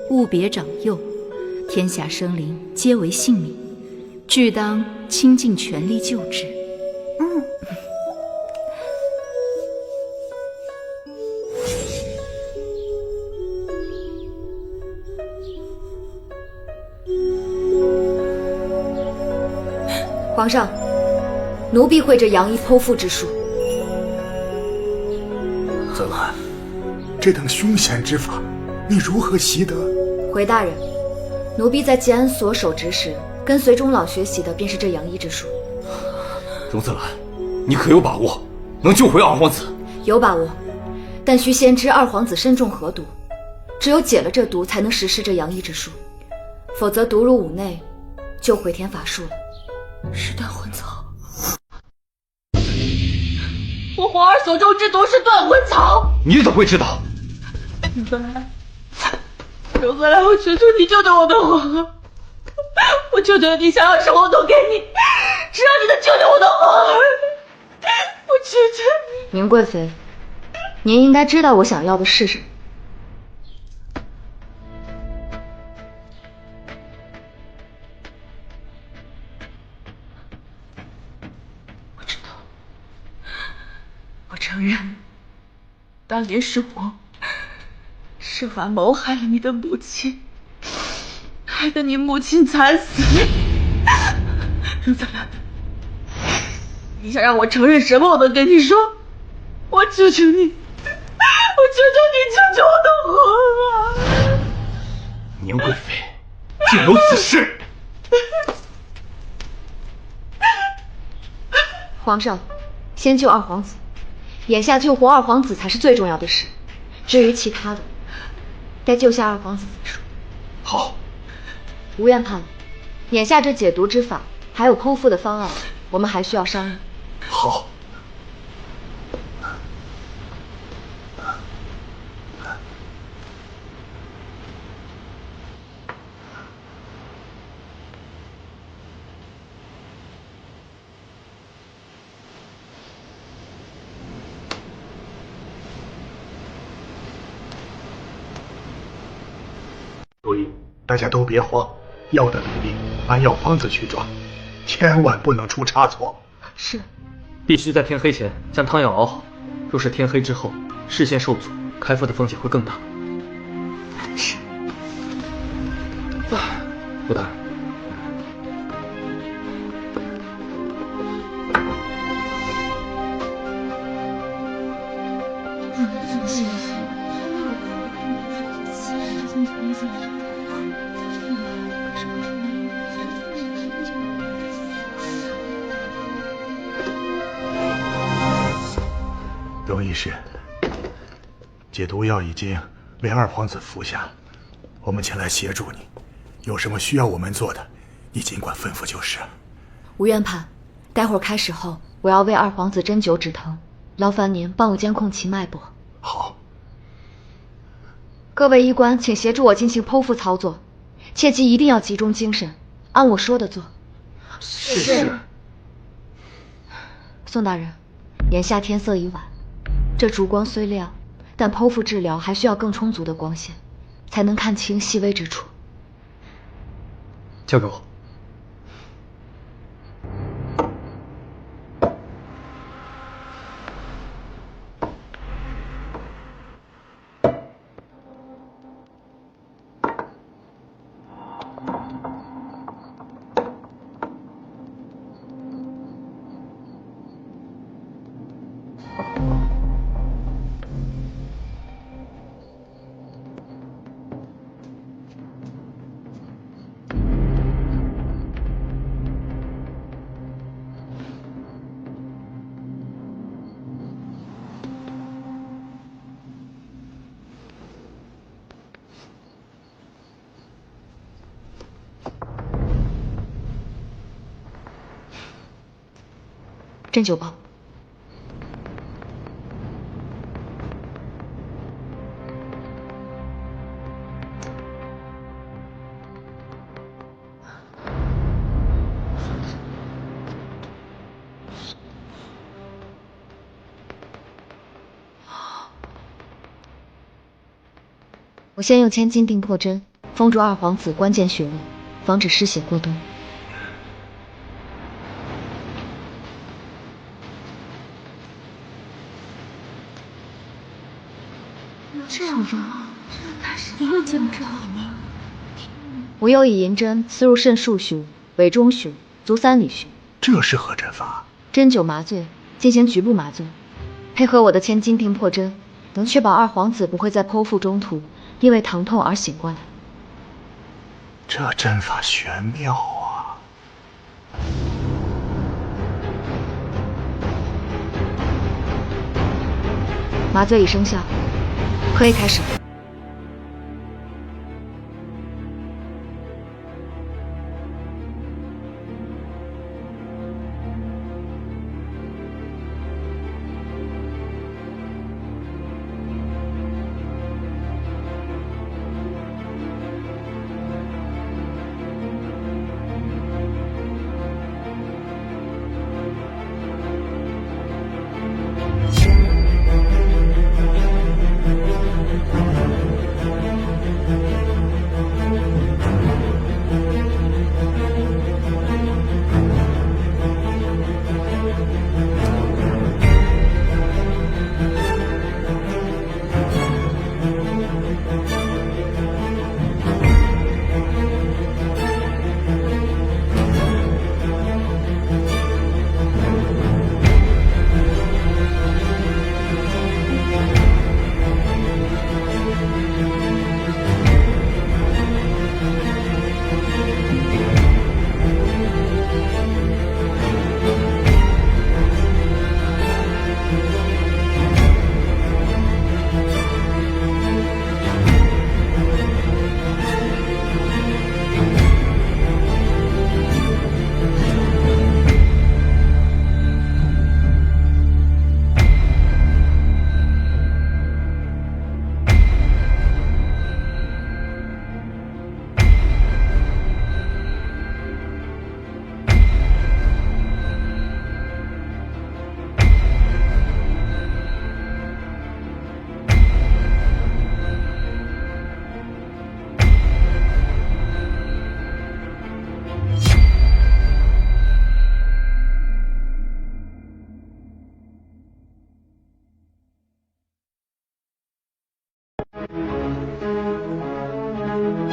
S2: 勿别长幼，天下生灵皆为性命，俱当倾尽全力救治。
S8: 皇上，奴婢会这杨医剖腹之术。
S16: 泽兰，这等凶险之法，你如何习得？
S8: 回大人，奴婢在吉安所守职时，跟随钟老学习的便是这杨医之术。
S6: 荣泽兰，你可有把握能救回二皇子？
S8: 有把握，但需先知二皇子身中何毒，只有解了这毒，才能实施这杨医之术，否则毒入五内，就毁天法术了。
S9: 是断魂草，我皇儿所中之毒是断魂草。
S3: 你怎么会知道？
S9: 荣泽兰，荣泽兰，我求求你救救我的皇儿，我求求你，想要什么我都给你，只要你能救救我的皇儿，我求求你。
S15: 宁贵妃，您应该知道我想要的是什么。
S9: 我承认，当年是我设法谋害了你的母亲，害得你母亲惨死。荣泽兰，你想让我承认什么，我都跟你说。我求求你，我求求你，救救我的皇儿！
S6: 宁贵妃，竟有此事！
S15: 皇上，先救二皇子。眼下救活二皇子才是最重要的事，至于其他的，待救下二皇子再说。
S6: 好，
S15: 吴院判，眼下这解毒之法还有剖腹的方案，我们还需要商议。
S16: 好。所以大家都别慌，药的比例按药方子去抓，千万不能出差错。
S15: 是。
S5: 必须在天黑前将汤药熬好，若是天黑之后视线受阻，开腹的风险会更大。
S15: 是。
S5: 顾大人。
S16: 容医师，解毒药已经为二皇子服下，我们前来协助你，有什么需要我们做的，你尽管吩咐就是。
S2: 吴院判，待会儿开始后，
S15: 我要为二皇子针灸止疼，劳烦您帮我监控其脉搏。
S16: 好。
S15: 各位医官，请协助我进行剖腹操作，切记一定要集中精神，按我说的做。
S14: 是。
S15: 宋大人，眼下天色已晚。这烛光虽亮，但剖腹治疗还需要更充足的光线，才能看清细微之处。
S5: 交给我。
S15: 针灸包。我先用千斤钉破针，封住二皇子关键穴位，防止失血过多。
S9: 这样热，你又见不着吗？
S15: 我又以银针刺入肾腧穴、委中穴、足三里穴。
S16: 这是何针法？
S15: 针灸麻醉，进行局部麻醉，配合我的千斤钉破针，能确保二皇子不会在剖腹中途因为疼痛而醒过来。
S16: 这针法玄妙啊！
S15: 麻醉已生效，可以开始。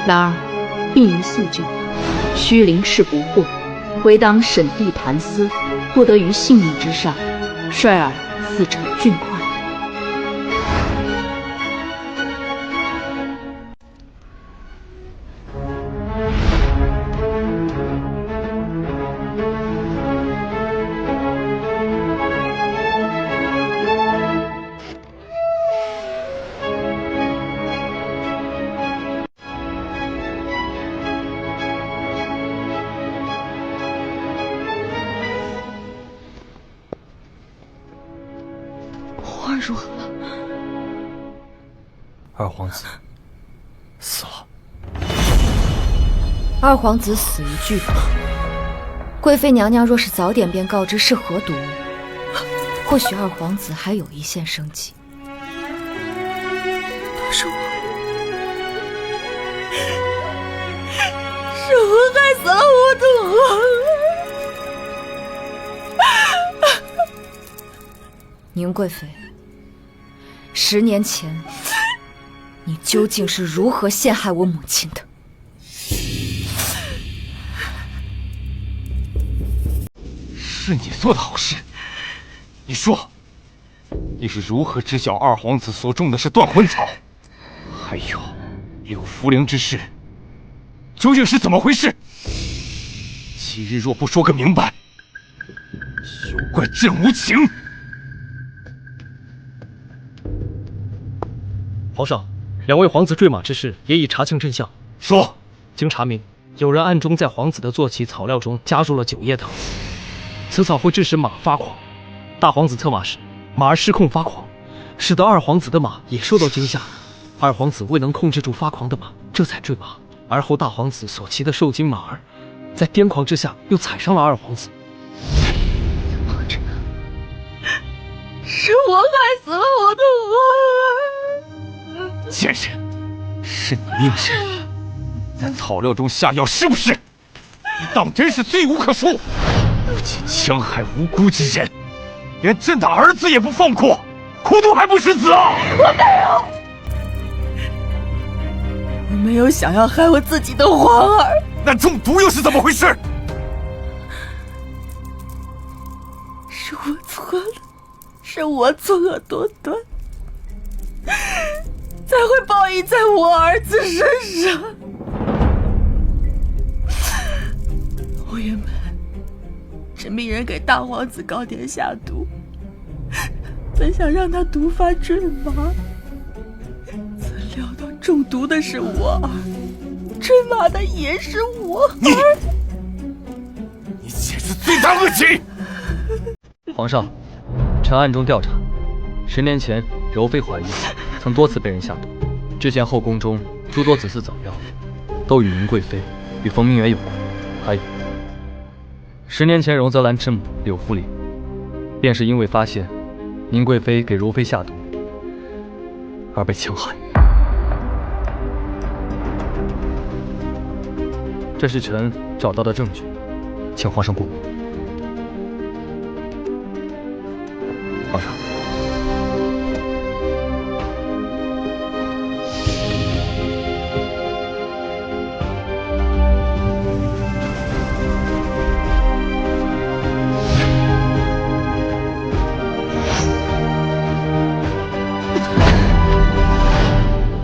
S7: 然而病因素旧，须临事不惑，唯当审地盘思，不得于性命之上，率尔自成俊快。
S2: 话如何？
S5: 二皇子死了。
S2: 二皇子死于剧本。贵妃娘娘若是早点便告知是何毒物，或许二皇子还有一线生机。
S9: 都是我害死了我的皇儿。
S2: 宁贵妃，10年前，你究竟是如何陷害我母亲的？
S3: 是你做的好事。你说，你是如何知晓二皇子所种的是断魂草？还有柳茯苓之事，究竟是怎么回事？今日若不说个明白，休怪朕无情。
S5: 皇上，两位皇子坠马之事也已查清真相。
S3: 说，
S5: 经查明，有人暗中在皇子的坐骑草料中加入了9叶藤，此草会致使马发狂。大皇子策马时，马儿失控发狂，使得二皇子的马也受到惊吓。二皇子未能控制住发狂的马，这才坠马。而后大皇子所骑的受惊马儿，在癫狂之下又踩伤了二皇子。
S9: 是我害死了我的皇儿。
S3: 贱人，是你命人在草料中下药，是不是？你当真是罪无可恕，不仅戕害无辜之人，连朕的儿子也不放过，苦毒还不食子啊！
S9: 我没有想要害我自己的皇儿。
S3: 那中毒又是怎么回事？
S9: 是我错了，是我作恶多端，才会报应在我儿子身上。我原本是命人给大皇子糕点下毒，本想让他毒发坠马，怎料到中毒的是我儿，坠马的也是我儿。
S3: 你简直罪大恶极！
S5: 皇上，臣暗中调查，10年前柔妃怀孕，曾多次被人下毒。之前后宫中诸多子嗣早夭，都与宁贵妃与冯明远有关。还有10年前荣泽兰之母柳茯苓，便是因为发现宁贵妃给柔妃下毒而被戕害。这是臣找到的证据，请皇上过目。皇上，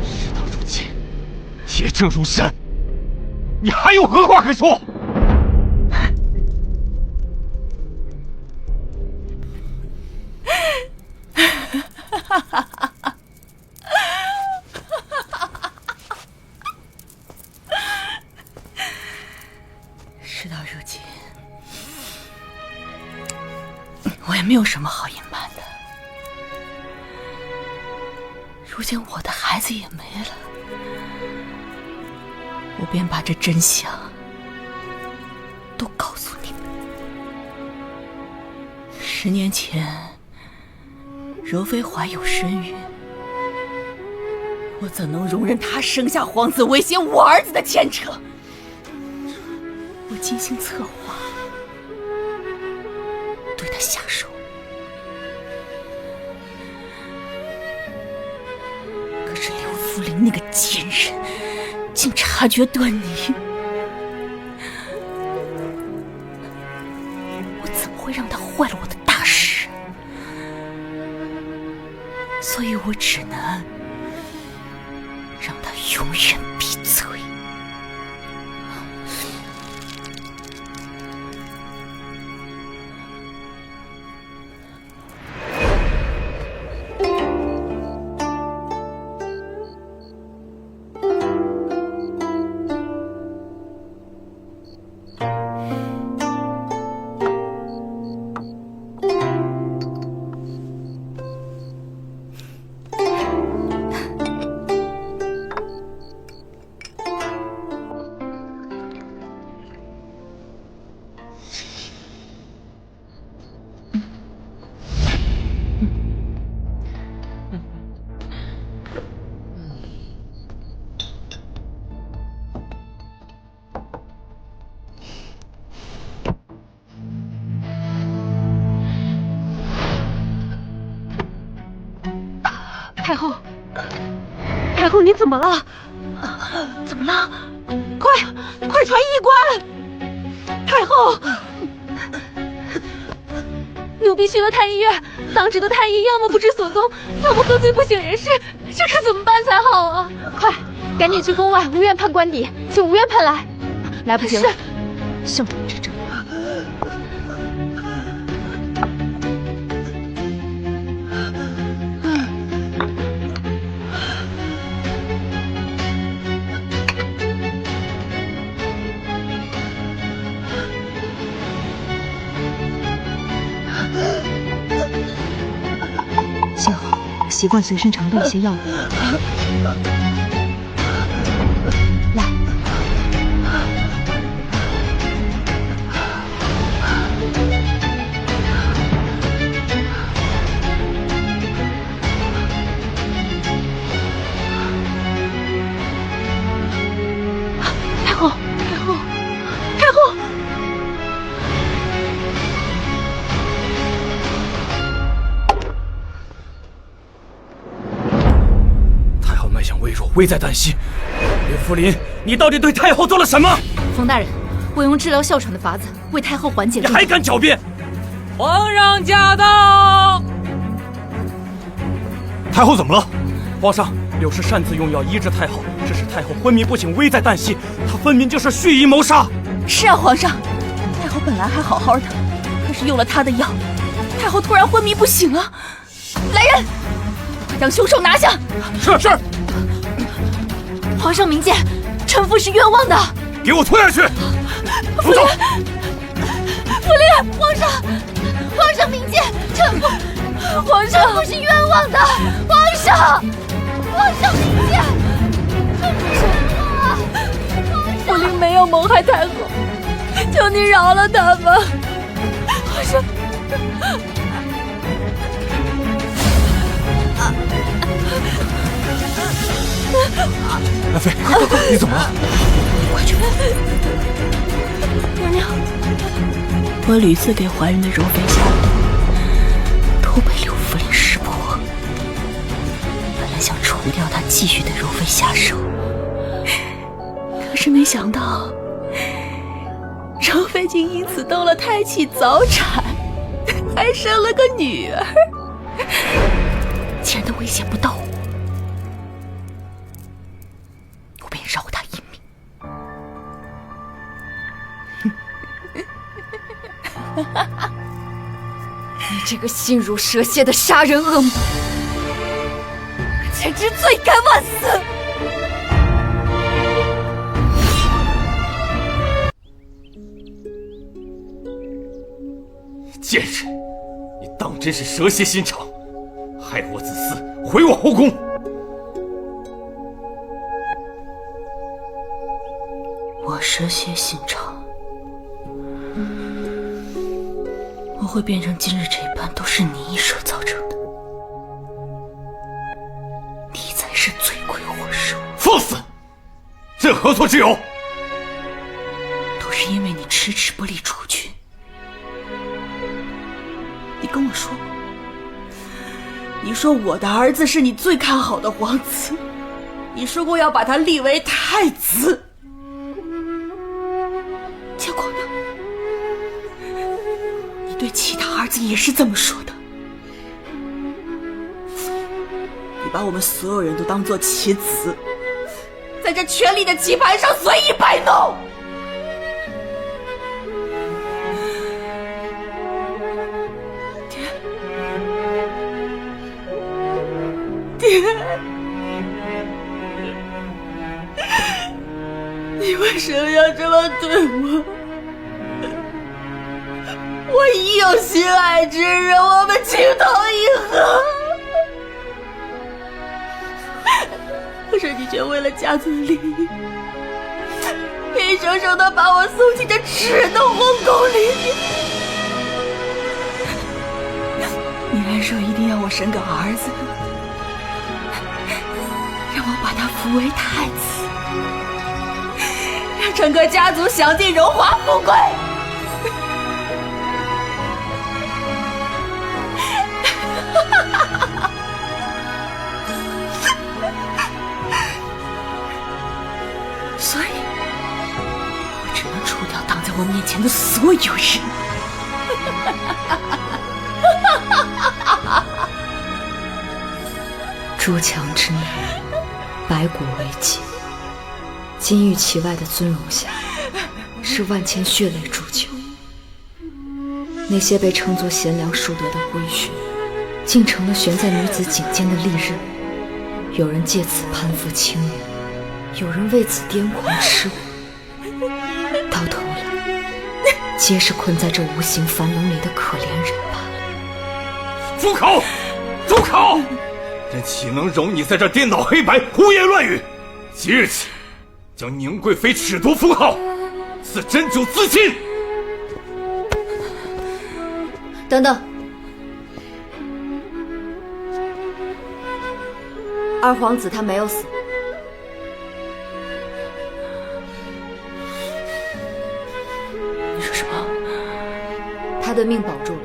S3: 事到如今，铁证如山，你还有何话可说？
S9: 事到如今，我也没有什么好隐瞒的。如今我的孩子也没了，我便把这真相都告诉你们。10年前，柔妃怀有身孕，我怎能容忍她生下皇子威胁我儿子的牵扯？我精心策划，对他下手。可是柳茯苓那个贱人，
S2: 竟察觉端倪，我怎么会让他坏了我的大事？所以我只能让他永远闭嘴。
S9: 太后，太后，你怎么了？
S1: 怎么了？
S9: 快传医官！太后，奴婢去了太医院，当值的太医要么不知所踪，要么喝醉不省人事，这可怎么办才好啊？快，赶紧去宫外吴院判官邸，请吴院判来。来不及了，圣明之争。
S10: 幸好习惯随身常备一些药物。来，
S9: 太后，太后！
S6: 危在旦夕。岳福临，你到底对太后做了什么？
S2: 冯大人，我用治疗哮喘的法子为太后缓解。
S6: 你还敢狡辩？
S14: 皇上驾到！
S6: 太后怎么了？皇上，柳氏擅自用药医治太后，致使太后昏迷不醒，危在旦夕。她分明就是蓄意谋杀。
S2: 是啊，皇上，太后本来还好好的，可是用了他的药，太后突然昏迷不醒了。来人，快将凶手拿下！
S6: 是。
S2: 皇上明鉴，臣妇是冤枉的。
S6: 给我拖下去！
S2: 福临，皇上明鉴，臣妇是冤枉的。皇上明鉴，臣妇是冤枉啊！福临没有谋害太后，求你饶了他吧，皇上。
S6: 兰妃，你怎么了？
S12: 快去！
S2: 娘娘，
S12: 我屡次给怀孕的柔妃下毒，都被柳福临识破。本来想除掉他，继续对柔妃下手，可是没想到，柔妃竟因此动了胎气，早产，还生了个女儿。既然他威胁不到我，便饶他一命。
S2: 你这个心如蛇蝎的杀人恶魔，简直罪该万死！
S6: 贱人，你当真是蛇蝎心肠，害我子嗣，毁我后宫！
S12: 我蛇蝎心肠，我会变成今日这般，都是你一手造成的。你才是罪魁祸首！
S6: 放肆！朕何错之有？
S12: 都是因为你迟迟不立储君。你跟我说过，你说我的儿子是你最看好的皇子，
S9: 你说过要把他立为太子，结果呢？你对其他儿子也是这么说的。你把我们所有人都当作棋子，在这权力的棋盘上随意摆弄。爹，你为什么要这么对我？我已有心爱之人，我们情投意合，可是你却为了家族利益，硬生生的把我送进这耻人的皇宫里。你还说一定要我生个儿子，让我把他扶为太子，让整个家族享尽荣华富贵。所以，我只能除掉挡在我面前的所有人。
S2: 诸强之内，百古为己。金玉其外的尊荣下，是万千血泪铸就。那些被称作贤良淑德的规训，竟成了悬在女子颈间的利刃。有人借此攀附青云，有人为此癫狂痴狂。到头来，皆是困在这无形樊笼里的可怜人罢了。
S3: 住口！住口！朕岂能容你在这颠倒黑白、胡言乱语？即日起，将宁贵妃褫夺封号，赐针灸自尽。
S2: 等等，二皇子他没有死。
S9: 你说什么？
S2: 他的命保住了。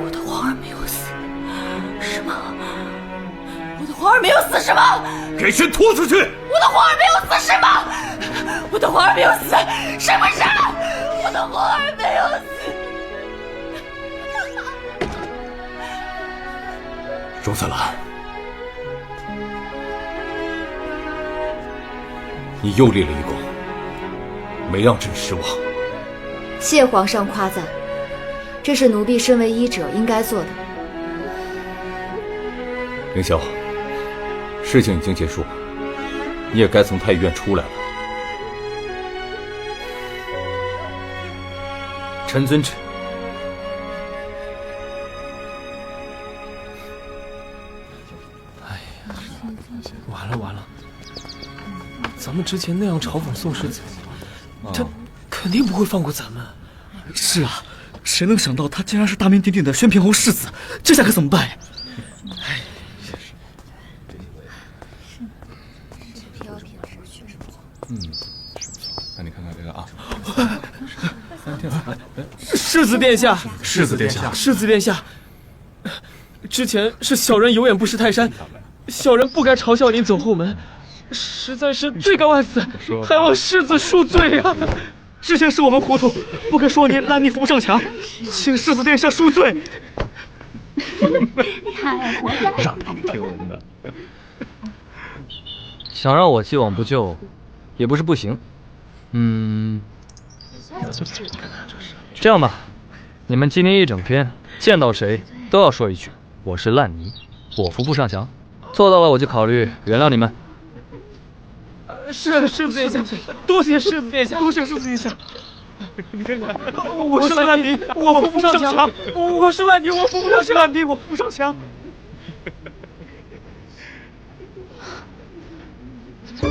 S9: 我的皇儿没有死，是吗？我的皇儿没有死是吗？
S3: 给朕拖出去！
S9: 我的皇儿没有死是吗？我的皇儿没有死，是不是？我的皇儿没有死。
S3: 荣泽兰，你又立了一功，没让朕失望。
S2: 谢皇上夸赞，这是奴婢身为医者应该做的。
S3: 凌霄，事情已经结束，你也该从太医院出来了。
S5: 臣遵旨。
S6: 哎呀，完了！咱们之前那样嘲讽宋世子，他肯定不会放过咱们。
S4: 是啊，谁能想到他竟然是大名鼎鼎的宣平侯世子，这下可怎么办呀？哎，
S17: 那你看看这个啊。
S6: 世子殿下，
S17: 世子殿下，
S6: 世子殿下，之前是小人有眼不识泰山，小人不该嘲笑您走后门，实在是罪该万死，还望世子恕罪啊！之前是我们糊涂，不该说您烂泥扶不上墙，请世子殿下恕罪。
S5: 太活该，让你听闻的。想让我既往不咎，也不是不行。这样吧，你们今天一整天见到谁都要说一句我是烂泥，我扶不上墙。做到了我就考虑原谅你们。
S6: 是世子殿下，多谢世子殿下，多谢世子殿下。你看看，我是烂泥，我扶不上墙；我是烂泥，我扶不上墙；烂泥，我扶不上墙。
S2: 那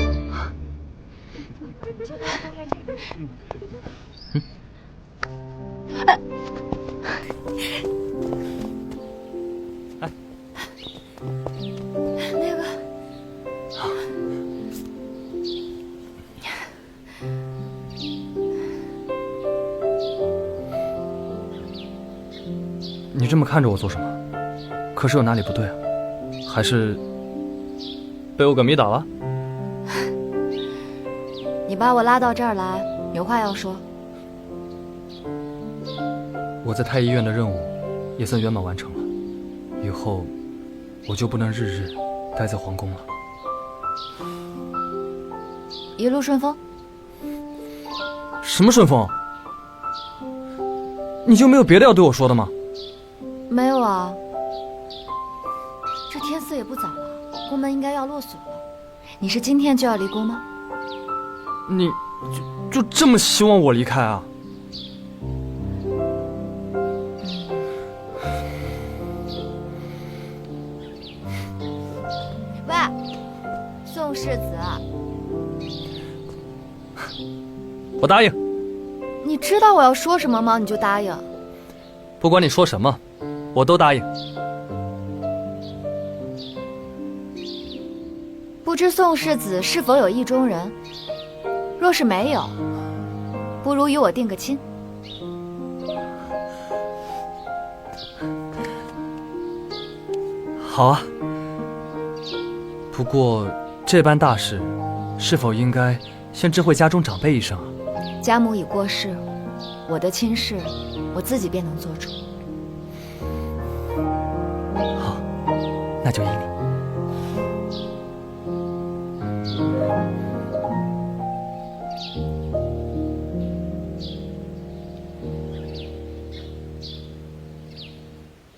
S2: 个，
S5: 你这么看着我做什么？可是有哪里不对啊？还是被我给迷倒了？
S2: 你把我拉到这儿来，有话要说。
S5: 我在太医院的任务也算圆满完成了，以后我就不能日日待在皇宫了。
S2: 一路顺风。
S5: 什么顺风？你就没有别的要对我说的吗？
S2: 没有啊，这天色也不早了，宫门应该要落锁了。你是今天就要离宫吗？
S5: 你就这么希望我离开啊？
S2: 喂，宋世子，
S5: 我答应。
S2: 你知道我要说什么吗？你就答应。
S5: 不管你说什么，我都答应。
S2: 不知宋世子是否有意中人？若是没有，不如与我定个亲。
S5: 好啊。不过这般大事，是否应该先知会家中长辈一声啊？
S2: 家母已过世，我的亲事我自己便能做主。
S5: 好，那就依你。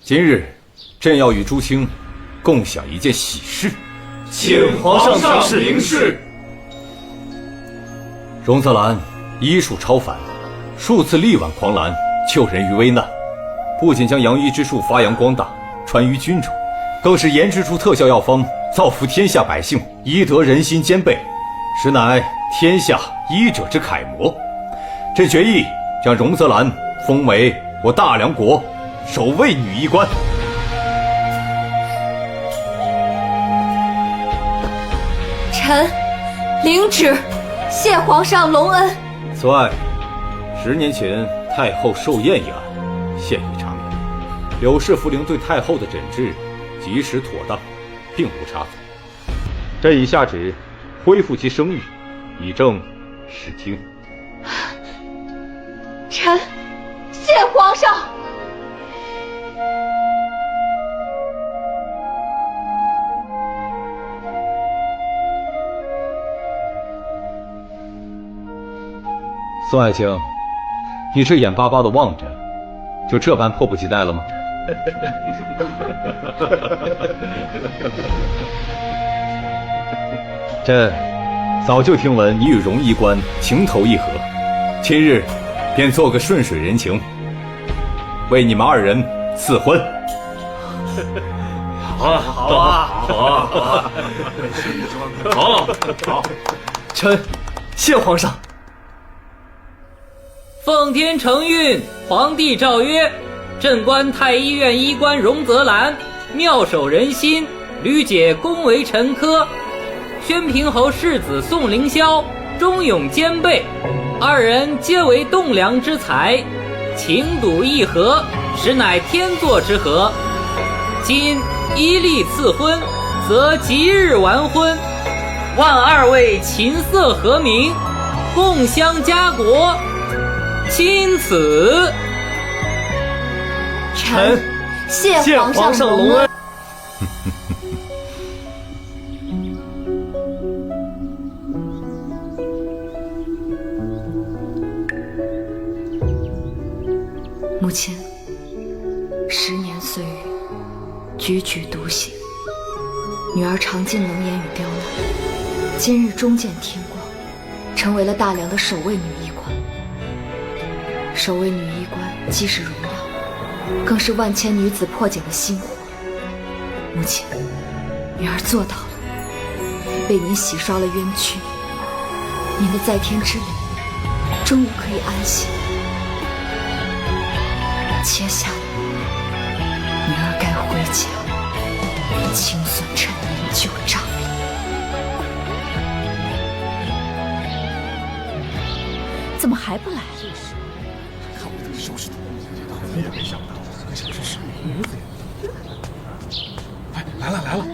S3: 今日朕要与朱清共享一件喜事，
S6: 请皇上指示。
S3: 荣泽兰医术超凡，数次力挽狂澜，救人于危难，不仅将杨医之术发扬光大，传于军中，更是研制出特效药方，造福天下百姓，医德人心兼备，实乃天下医者之楷模。朕决意将荣泽兰封为我大梁国首位女医官。
S8: 臣领旨，谢皇上隆恩。
S3: 此外，10年前太后寿宴一案，现已查明，柳氏茯苓对太后的诊治及时妥当，并无差错。朕已下旨恢复其声誉，以正视听。
S8: 臣谢皇上。
S3: 宋爱卿，你这眼巴巴的望着，就这般迫不及待了吗？朕早就听闻你与荣医官情投意合，今日便做个顺水人情，为你们2人赐婚。
S6: 好啊，好啊，好啊，好啊，好，
S5: 臣谢皇上。
S14: 奉天承运，皇帝诏曰：朕观太医院医官荣泽兰妙手仁心，屡解宫闱臣科；宣平侯世子宋凌霄忠勇兼备，2人皆为栋梁之才，情笃意合，实乃天作之合。今依例赐婚，则吉日完婚，万2位琴瑟和鸣，共襄家国。钦此。
S8: 臣谢皇上隆恩。
S2: 母亲，10年岁月，踽踽独行，女儿尝尽冷眼与刁难，今日终见天光，成为了大梁的首位女医官。首位女医官既是荣耀，更是万千女子破茧的心火。母亲，女儿做到了，为您洗刷了冤屈，您的在天之灵终于可以安息。接下来，女儿该回家，清算陈年旧账。
S1: 怎么还不来？
S16: 看我这个收拾的，你也没想到，这个小事是女子。来来
S6: 来了来了！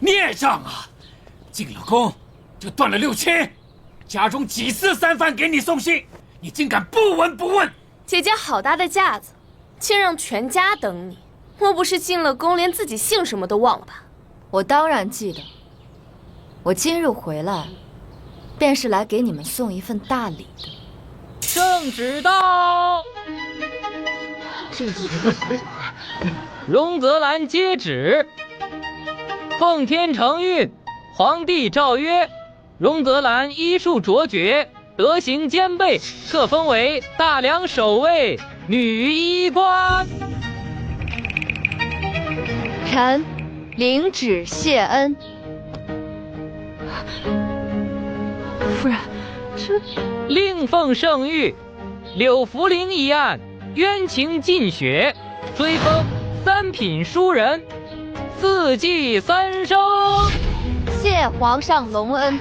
S6: 孽障啊！进了宫就断了六亲，家中几次三番给你送信，你竟敢不闻不问！
S9: 姐姐好大的架子，竟让全家等你。莫不是进了宫连自己姓什么都忘了吧？
S2: 我当然记得。我今日回来，便是来给你们送一份大礼的。
S14: 圣旨到！荣泽兰接旨。奉天承运，皇帝诏曰：荣泽兰医术卓绝，德行兼备，特封为大梁首位女医官。
S15: 臣领旨谢恩。
S9: 夫人，这
S14: 另奉圣谕，柳福陵一案冤情尽雪，追封3品书人，4季3升。
S15: 谢皇上隆恩。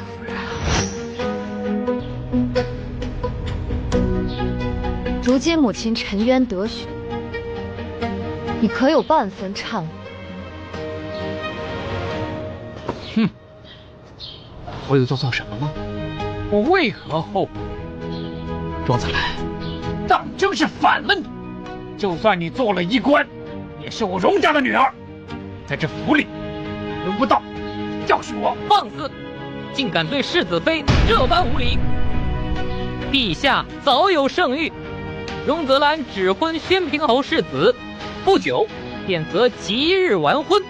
S15: 如今母亲沉冤得雪，你可有半分忏悔？
S4: 哼，我又做错什么了？我为何后悔？庄子兰，当真是反了你！就算你做了医官，也是我荣家的女儿，在这府里轮不到教训我。
S14: 放肆！竟敢对世子妃这般无礼！陛下早有圣谕，荣泽兰指婚宣平侯世子，不久便择吉日完婚。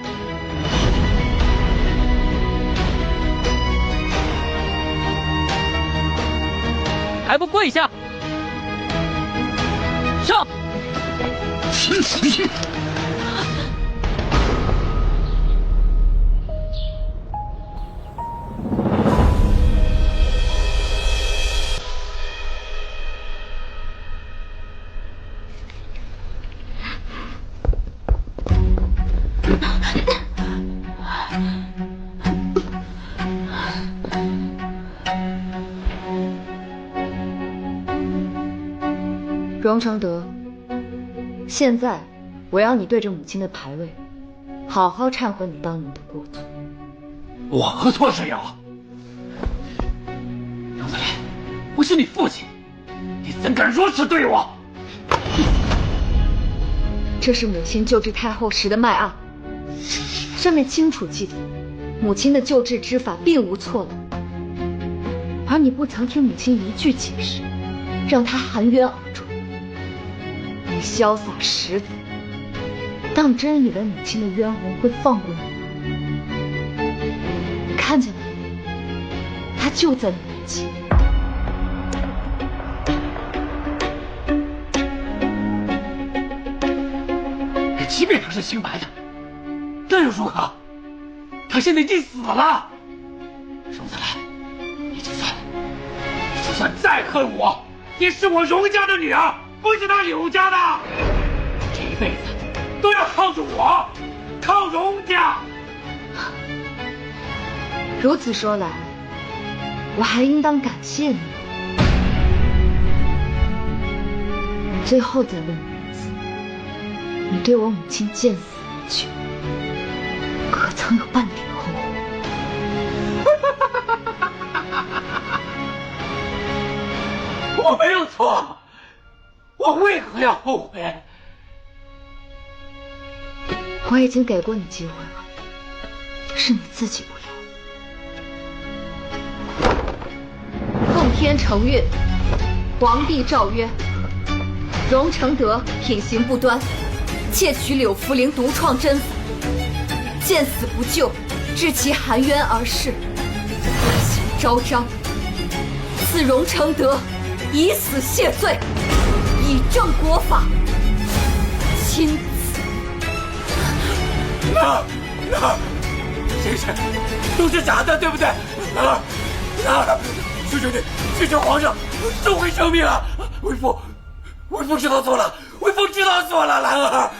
S14: 还不跪下！上！
S15: 荣承德，现在我要你对着母亲的牌位，好好忏悔你当年的过错。
S4: 我何错之有？荣子兰，我是你父亲，你怎敢如此对我？
S15: 这是母亲救治太后时的脉案，上面清楚记载，母亲的救治之法并无错漏，而你不曾听母亲一句解释，让她含冤而终。你潇洒食子，当真以为母亲的冤魂会放过你？你看见了吗？她就在你面前。
S4: 即便他是清白的，那又如何？他现在已经死了。荣子兰，你就算再恨我，也是我荣家的女儿，不是他柳家的。这一辈子都要靠着我，靠荣家。
S15: 如此说来，我还应当感谢你。我最后再问你一次，你对我母亲见死不救，可曾有半点后悔？
S4: 我没有错，我为何要后悔？
S15: 我已经给过你机会了，是你自己不要。奉天承运，皇帝诏曰：荣承德品行不端，窃取柳福陵独创针法，见死不救，致其含冤而逝，恶行昭彰。赐荣承德以死谢罪，以正国法，钦此。
S4: 这些都是假的，对不对？兰儿，求求你，谢谢皇上，收回生命啊！为父知道错了，为父知道错了，兰儿。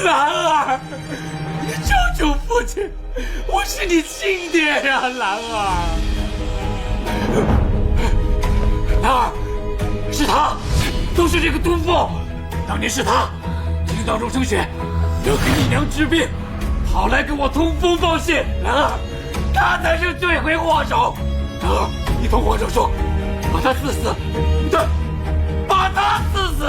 S4: 兰儿，求求父亲，
S6: 我是你亲爹呀，兰儿！兰儿，是他，都是这个毒妇。当年是他听到荣成雪要给你娘治病，跑来跟我通风报信。兰儿，他才是罪魁祸首。兰儿，你同皇上说，把他赐死，对，把他赐死，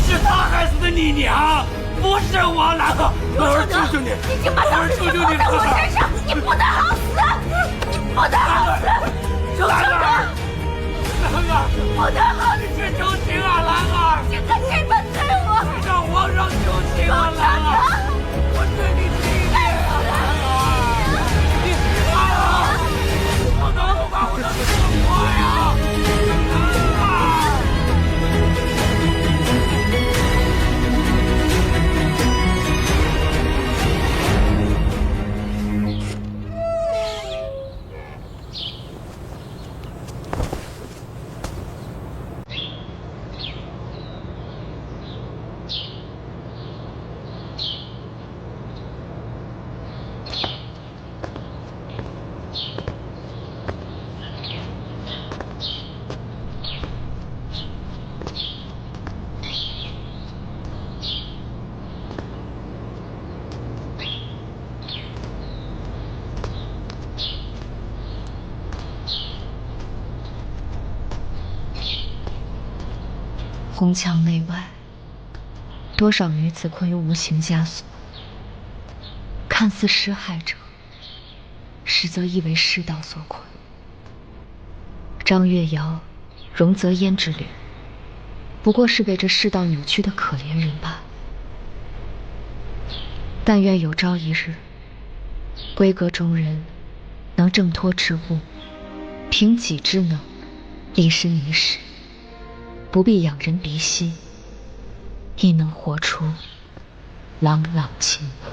S6: 是他害死的你娘。不是我，兰儿，兰儿，求求你，
S9: 你就把他的死放在我身上，你不能好死，你不能好死，
S6: 兰儿，兰儿，
S9: 不能好死，
S6: 你是求情啊，兰儿，
S9: 现在谁反对我？
S6: 让皇上求情啊，兰儿，我对你亲爹啊，兰儿，你兰儿，不能把我的死活呀，兰儿。
S2: 红墙内外，多少女子困于无形枷锁，看似施害者，实则亦为世道所困。张月瑶、荣泽烟之旅，不过是被这世道扭曲的可怜人罢了。但愿有朝一日，闺阁中人能挣脱桎梏，凭己之能，立身一世，不必仰人鼻息，亦能活出朗朗清波。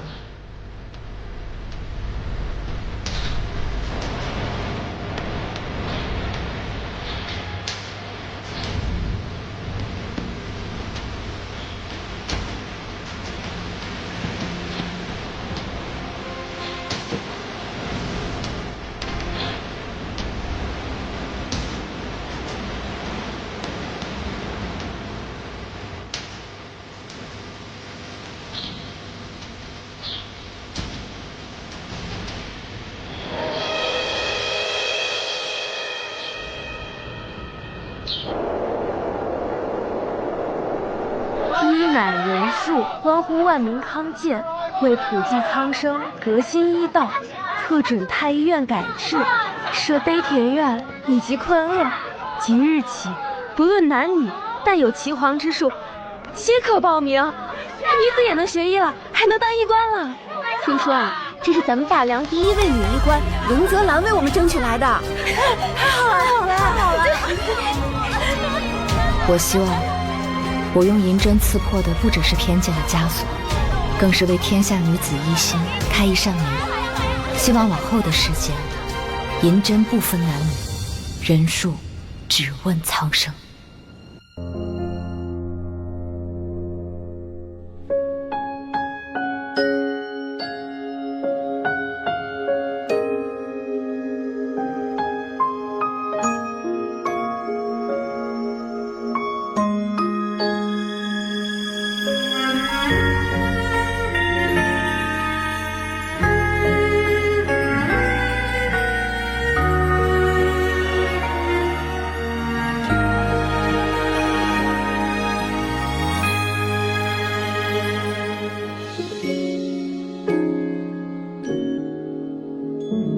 S10: 一乃人数，关乎万民康健，为普济苍生，革新医道，特准太医院改制，设悲田院以及困厄。即日起，不论男女，但有岐黄之术，皆可报名。女子也能学医了，还能当医官了。听说啊，这是咱们大梁第1位女医官荣泽兰为我们争取来的。太好了，好了，好了！
S2: 我希望，我用银针刺破的不只是偏见的枷锁，更是为天下女子一心开一扇门。希望往后的世间，银针不分男女，人数只问苍生。